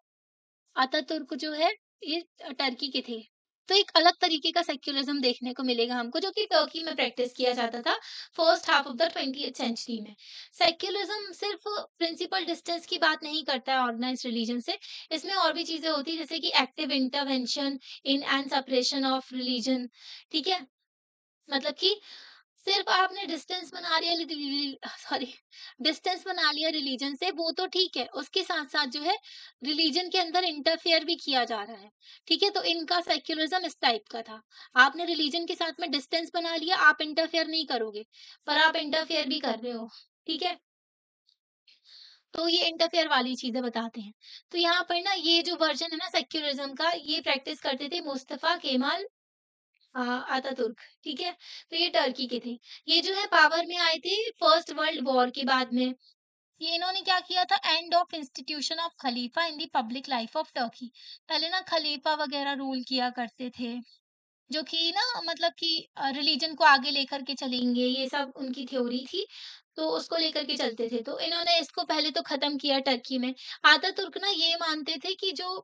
अतातुर्क जो है ये टर्की के थे। तो एक अलग तरीके का सेक्युलरिज्म देखने को मिलेगा हमको, जो कि टर्की में प्रैक्टिस किया जाता था first half of the 20th century में। सेक्युलरिज्म सिर्फ प्रिंसिपल डिस्टेंस की बात नहीं करता है ऑर्गेनाइज्ड रिलीजन से, इसमें और भी चीजें होती है जैसे कि active intervention in and separation of religion, ठीक है? मतलब कि सिर्फ आपने डिस्टेंस बना लिया सॉरी डिस्टेंस बना लिया रिलीजन से, वो तो ठीक है, उसके साथ साथ जो है रिलीजन के अंदर इंटरफेयर भी किया जा रहा है, ठीक है? तो इनका सेक्युलरिज्म इस टाइप का था। आपने रिलीजन के साथ में डिस्टेंस बना लिया, आप इंटरफेयर नहीं करोगे, पर आप इंटरफेयर भी कर रहे हो, ठीक है? तो ये इंटरफेयर वाली चीज़ें बताते हैं। तो यहाँ पर ना ये जो वर्ज़न है ना सेक्युलरिज़्म का, ये प्रैक्टिस करते थे मुस्तफा केमाल आतातुर्क, ठीक है? तो ये टर्की के थे। ये जो है पावर में आए थे फर्स्ट वर्ल्ड वॉर के बाद में। ये इन्होंने क्या किया था, end of institution of Khalifa in the public life of Turkey. पहले ना खलीफा वगैरह रूल किया करते थे, जो कि ना मतलब कि रिलीजन को आगे लेकर के चलेंगे, ये सब उनकी थ्योरी थी। तो उसको लेकर के चलते थे। तो इन्होंने इसको पहले तो खत्म किया टर्की में। आतातुर्क ना ये मानते थे कि जो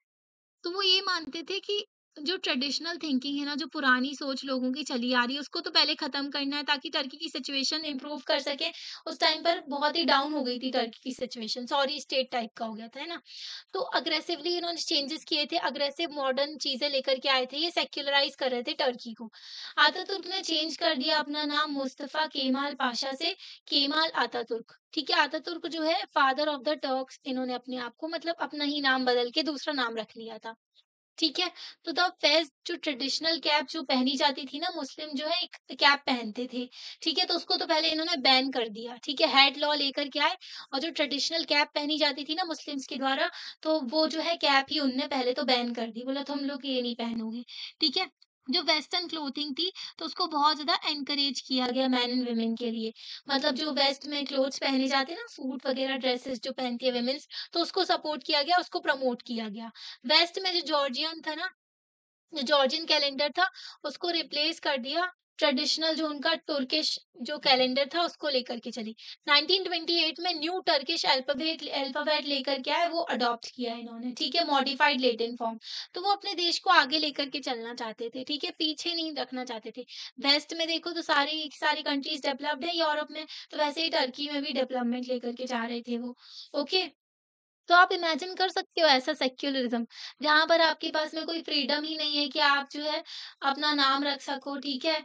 तो वो ये मानते थे कि जो ट्रेडिशनल थिंकिंग है ना, जो पुरानी सोच लोगों की चली आ रही है, उसको तो पहले खत्म करना है ताकि टर्की की सिचुएशन इम्प्रूव कर सके। उस टाइम पर बहुत ही डाउन हो गई थी टर्की की सिचुएशन, सॉरी स्टेट टाइप का हो गया था, है ना? तो अग्रेसिवली इन्होंने चेंजेस किए थे, अग्रेसिव मॉडर्न चीजें लेकर के आए थे, ये सेक्युलराइज कर रहे थे टर्की को। आतातुर्क ने चेंज कर दिया अपना नाम मुस्तफा केमाल पाशा से केमाल आतातुर्क। ठीक है, आतातुर्क जो है फादर ऑफ द टर्क्स, इन्होंने अपने आप को मतलब अपना ही नाम बदल के दूसरा नाम रख लिया था। ठीक है? तो द फेज़ जो ट्रेडिशनल कैप जो पहनी जाती थी ना, मुस्लिम जो है एक कैप पहनते थे, ठीक है? तो उसको तो पहले इन्होंने बैन कर दिया, ठीक है? हैट लॉ लेकर के आए और जो ट्रेडिशनल कैप पहनी जाती थी ना मुस्लिम्स के द्वारा, तो वो जो है कैप ही उनने पहले तो बैन कर दी, बोला तुम लोग ये नहीं पहनोगे, ठीक है? जो वेस्टर्न क्लोथिंग थी, तो उसको बहुत ज़्यादा एनकरेज किया गया मेन एंड वुमेन के लिए। मतलब जो वेस्ट में क्लोथ्स पहने जाते हैं ना, सूट वगैरह ड्रेसेस जो पहनती है वुमेन्स, तो उसको सपोर्ट किया गया, उसको प्रमोट किया गया। वेस्ट में जो जॉर्जियन था ना, जो जॉर्जियन कैलेंडर था, उसको रिप्लेस कर दिया ट्रेडिशनल जो उनका तुर्किश जो कैलेंडर था, उसको लेकर के चली। 1928 में न्यू टर्किश अल्फ़ाबेट अल्फ़ाबेट लेकर के आए, वो अडॉप्ट किया इन्होंने, ठीक है? Modified Latin form. तो वो अपने देश को आगे लेकर के चलना चाहते थे, ठीक है? पीछे नहीं रखना चाहते थे। वेस्ट में देखो तो सारी सारी कंट्रीज़ डेवलप्ड है यूरोप में, तो वैसे ही टर्की में भी डेवलपमेंट लेकर के जा रहे थे वो। ओके? तो आप इमेजिन कर सकते हो ऐसा सेक्युलरिज़्म, जहाँ पर आपके पास में कोई फ्रीडम ही नहीं है कि आप जो है अपना नाम रख सको, ठीक है?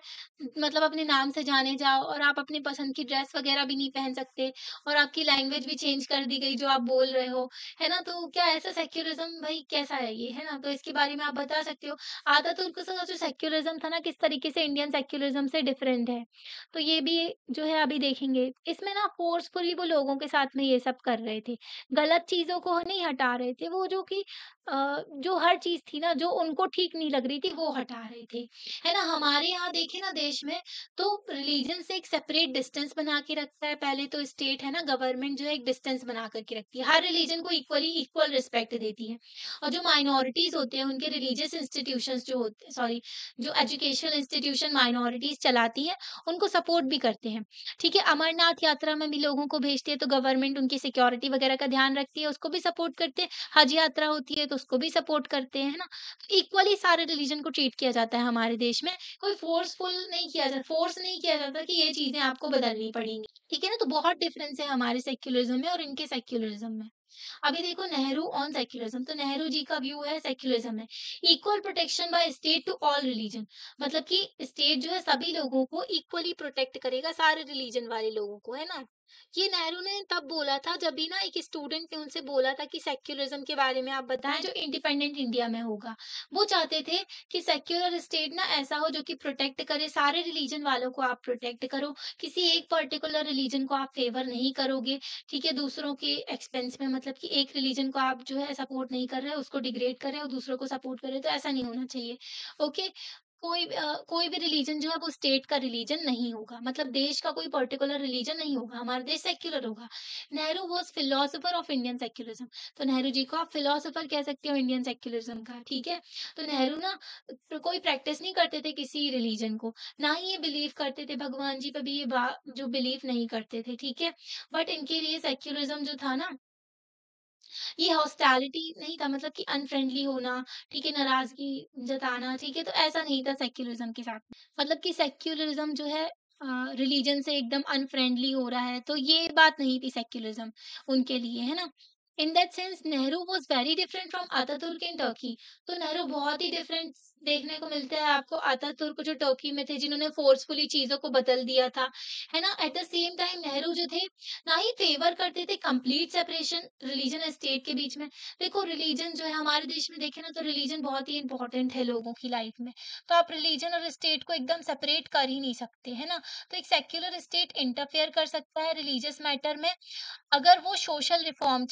मतलब अपने नाम से जाने जाओ और आप अपनी पसंद की ड्रेस वग़ैरह भी नहीं पहन सकते और आपकी लैंग्वेज भी चेंज कर दी गई जो आप बोल रहे हो, है ना? तो क्या ऐसा सेक्युलरिज़्म भई कैसा है ये, है ना? तो इसके बारे में आप बता सकते हो। आतातुर्क का जो सेक्युलरिज़्म था ना, किस तरीके से इंडियन सेक्युलरिज़्म से डिफरेंट है। तो ये भी जो है अभी देखेंगे। इसमें ना फ़ोर्सफुली वो लोगों के साथ में ये सब कर रहे थे। गलत चीज़ों को नहीं हटा रहे थे, वो जो कि जो हर चीज़ थी ना, जो उनको ठीक नहीं लग रही थी, वो हटा रहे थे। है ना? हमारे यहाँ देखिए ना देश में, तो रिलीजन से एक सेपरेट डिस्टेंस बना के रखता है। पहले तो स्टेट है ना, गवर्नमेंट जो है एक डिस्टेंस बना कर के रखती है। हर रिलीजन को इक्वल रिस्पेक्ट देती है। और जो माइनॉरिटीज़ होते हैं, उनके रिलीजियस इंस्टीट्यूशंस जो होते हैं सॉरी, जो एजुकेशनल इंस्टीट्यूशन माइनॉरिटीज़ चलाती हैं, उनको सपोर्ट भी करते हैं। ठीक है, अमरनाथ यात्रा में भी लोगों को भेजती है, तो गवर्नमेंट उनकी सिक्योरिटी वगैरह का ध्यान रखती है, उसको भी सपोर्ट करते हैं। हज यात्रा होती है, तो उसको भी सपोर्ट करते हैं, है ना? इक्वली सारे रिलीजन को ट्रीट किया जाता है हमारे देश में। कोई फोर्स नहीं किया जाता कि ये चीज़ें आपको बदलनी पड़ेंगी। ठीक है ना? तो बहुत डिफरेंस है हमारे सेक्युलरिज़्म में और इनके सेक्युलरिज़्म में। अभी देखो नेहरू ऑन सेक्युलरिज़्म, तो नेहरू जी का व्यू है सेक्युलरिज़्म में, equal protection by state to all religion. मतलब कि स्टेट जो है सभी लोगों को इक्वली प्रोटेक्ट करेगा, सारे रिलीजन वाले लोगों को, है ना? ये नेहरू ने तब बोला था जब भी ना एक स्टूडेंट ने उनसे बोला था कि सेक्युलरिज़्म के बारे में आप बताएँ जो इंडिपेंडेंट इंडिया में होगा। वो चाहते थे कि सेक्युलर स्टेट ना ऐसा हो जो कि प्रोटेक्ट करे, सारे रिलीजन वालों को आप प्रोटेक्ट करो, किसी एक पर्टिकुलर रिलीजन को आप फेवर नहीं करोगे, ठीक है? दूसरों के एक्सपेंस में, मतलब कि एक रिलीजन को आप जो है सपोर्ट नहीं कर रहे हो, उसको डिग्रेड कर रहे हो, दूसरों को सपोर्ट कर रहे हो, तो ऐसा नहीं होना चाहिए। ओके? कोई भी रिलीजन जो है वो स्टेट का रिलीजन नहीं होगा, मतलब देश का कोई पर्टिकुलर रिलीजन नहीं होगा, हमारा देश सेक्युलर होगा। Nehru was philosopher of Indian secularism, तो नेहरू जी को आप फिलोसोफर कह सकते हो इंडियन सेक्युलरिज़्म का, ठीक है? तो नेहरू ना कोई प्रैक्टिस नहीं करते थे किसी रिलीजन को, ना ही ये बिलीव करते थे, भगवान जी पे भी ये बा जो बिलीव नहीं करते थे, ठीक है? बट इनके लिए सेक्युलरिज़्म जो था ना, ये हॉस्टैलिटी नहीं था, मतलब कि अनफ्रेंडली होना, ठीक है, नाराज़गी जताना, ठीक है? तो ऐसा नहीं था सेक्युलरिज़्म के साथ। मतलब कि सेक्युलरिज़्म जो है रिलीजन से एकदम अनफ्रेंडली हो रहा है, तो ये बात नहीं थी सेक्युलरिज़्म उनके लिए, है ना? In that sense Nehru was very different from Ataturk in Turkey. तो नेहरू बहुत ही देखने को मिलता है आपको अतातुर्क जो टर्की में थे जिन्होंने फोर्सफुली चीज़ों को बदल दिया था, है ना? At the same time Nehru जो थे, ना ही फ़ेवर करते थे कंप्लीट सेपरेशन रिलीजन और स्टेट के बीच में। देखो रिलीजन जो है हमारे देश में देखें ना तो रिलीजन बहुत ही इम्पोर्टेंट है लोगों की लाइफ़ में। तो आप रिलीजन और स्टेट को एकदम सेपरेट कर ही नहीं सकते, है ना? तो एक सेक्युलर स्टेट इंटरफेयर कर सकता है रिलीजियस मैटर में अगर वो सोशल रिफॉर्म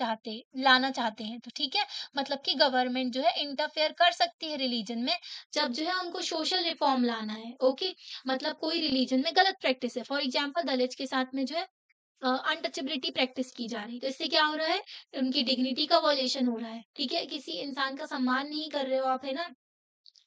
लाना चाहते हैं तो ठीक है मतलब कि गवर्नमेंट जो है इंटरफेयर कर सकती है रिलीजन में जब जो है उनको सोशल रिफॉर्म लाना है ओके मतलब कोई रिलीजन में गलत प्रैक्टिस है फॉर एग्जांपल दलित के साथ में जो है अनटचेबिलिटी प्रैक्टिस की जा रही है तो इससे क्या हो रहा है उनकी डिग्निटी का वॉयलेशन हो रहा है ठीक है किसी इंसान का सम्मान नहीं कर रहे हो आप है ना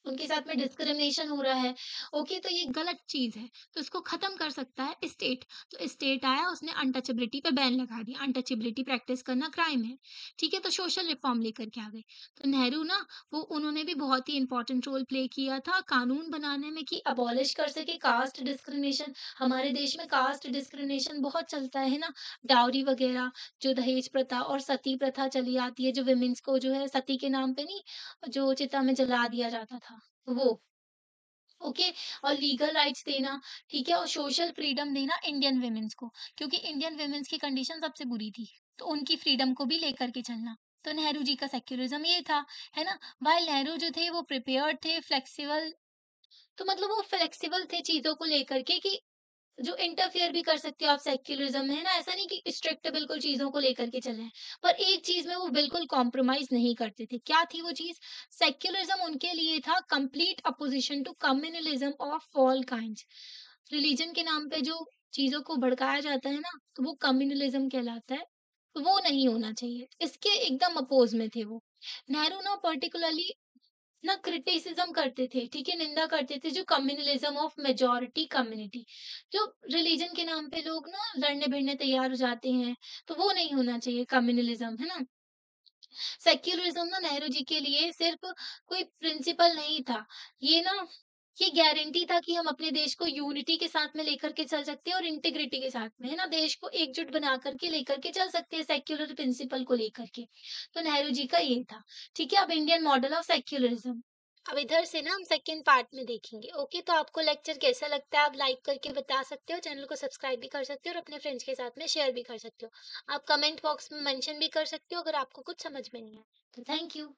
उनके साथ में डिस्क्रिमिनेशन हो रहा है। ओके, तो ये गलत चीज़ है, तो इसको ख़त्म कर सकता है स्टेट। तो स्टेट आया उसने अनटचेबिलिटी पे बैन लगा दिया, अनटचेबिलिटी प्रैक्टिस करना क्राइम है। ठीक है, तो सोशल रिफॉर्म लेकर के आ गए। तो नेहरू ना वो उन्होंने भी बहुत ही इम्पोर्टेंट रोल प्ले किया था कानून बनाने में कि अबॉलिश कर सके कास्ट डिस्क्रिमिनेशन। हमारे देश में कास्ट डिस्क्रिमिनेशन बहुत चलता है ना, डाउरी वग़ैरह, जो दहेज प्रथा और सती प्रथा चली आती है, जो वुमेन्स को जो है सती के नाम पे नहीं, जो चिता में जला दिया जाता था। वो, ओके और लीगल राइट्स देना, ठीक है? और सोशल फ्रीडम देना इंडियन वुमेन्स को, क्योंकि इंडियन वुमेन्स की कंडीशन सबसे बुरी थी, तो उनकी फ्रीडम को भी लेकर के चलना। तो नेहरू जी का सेक्युलरिज़्म ये था, है ना? व्हाइल नेहरू जो थे वो प्रिपेयर्ड थे, फ्लेक्सिबल तो मतलब वो फ्लेक्सिबल थे चीज़ों को लेकर के कि जो इंटरफेयर भी कर सकते हो आप सेक्युलरिज्म में, है ना? ऐसा नहीं कि स्ट्रिक्ट बिल्कुल चीज़ों को लेकर के चले हैं। पर एक चीज़ में वो बिल्कुल कॉम्प्रोमाइज़ नहीं करते थे। क्या थी वो चीज़? सेक्युलरिज्म उनके लिए था complete opposition to communalism of all kinds. Religion के नाम पे जो चीज़ों को भड़काया जाता है ना, तो वो कम्युनलिज़्म कहलाता है। तो वो नहीं होना चाहिए। इसके एकदम अपोज़ में थे वो। नेहरू ना पर्टिकुलरली ना क्रिटिसिज्म करते थे, ठीक है? निंदा करते थे जो कम्युनलिज्म ऑफ मेजॉरिटी कम्युनिटी। जो रिलीजन के नाम पे लोग ना लड़ने-भिड़ने तैयार हो जाते हैं, तो वो नहीं होना चाहिए कम्युनलिज्म, है ना? सेक्युलरिज्म ना नेहरू जी के लिए सिर्फ कोई प्रिंसिपल नहीं था। ये ना ये गारंटी था कि हम अपने देश को यूनिटी के साथ में लेकर के चल सकते हैं और इंटीग्रिटी के साथ में, है ना? देश को एकजुट बना करके लेकर के चल सकते हैं सेक्युलर प्रिंसिपल को लेकर के। तो नेहरू जी का ये था, ठीक है? अब इंडियन मॉडल ऑफ सेक्युलरिज्म। अब इधर से ना हम सेकंड पार्ट में देखेंगे ओके तो आपको लेक्चर कैसा लगता है आप लाइक करके बता सकते हो चैनल को सब्सक्राइब भी कर सकते हो और अपने फ्रेंड्स के साथ में शेयर भी कर सकते हो आप कमेंट बॉक्स में मेंशन भी कर सकते हो अगर आपको कुछ समझ में नहीं आया तो थैंक यू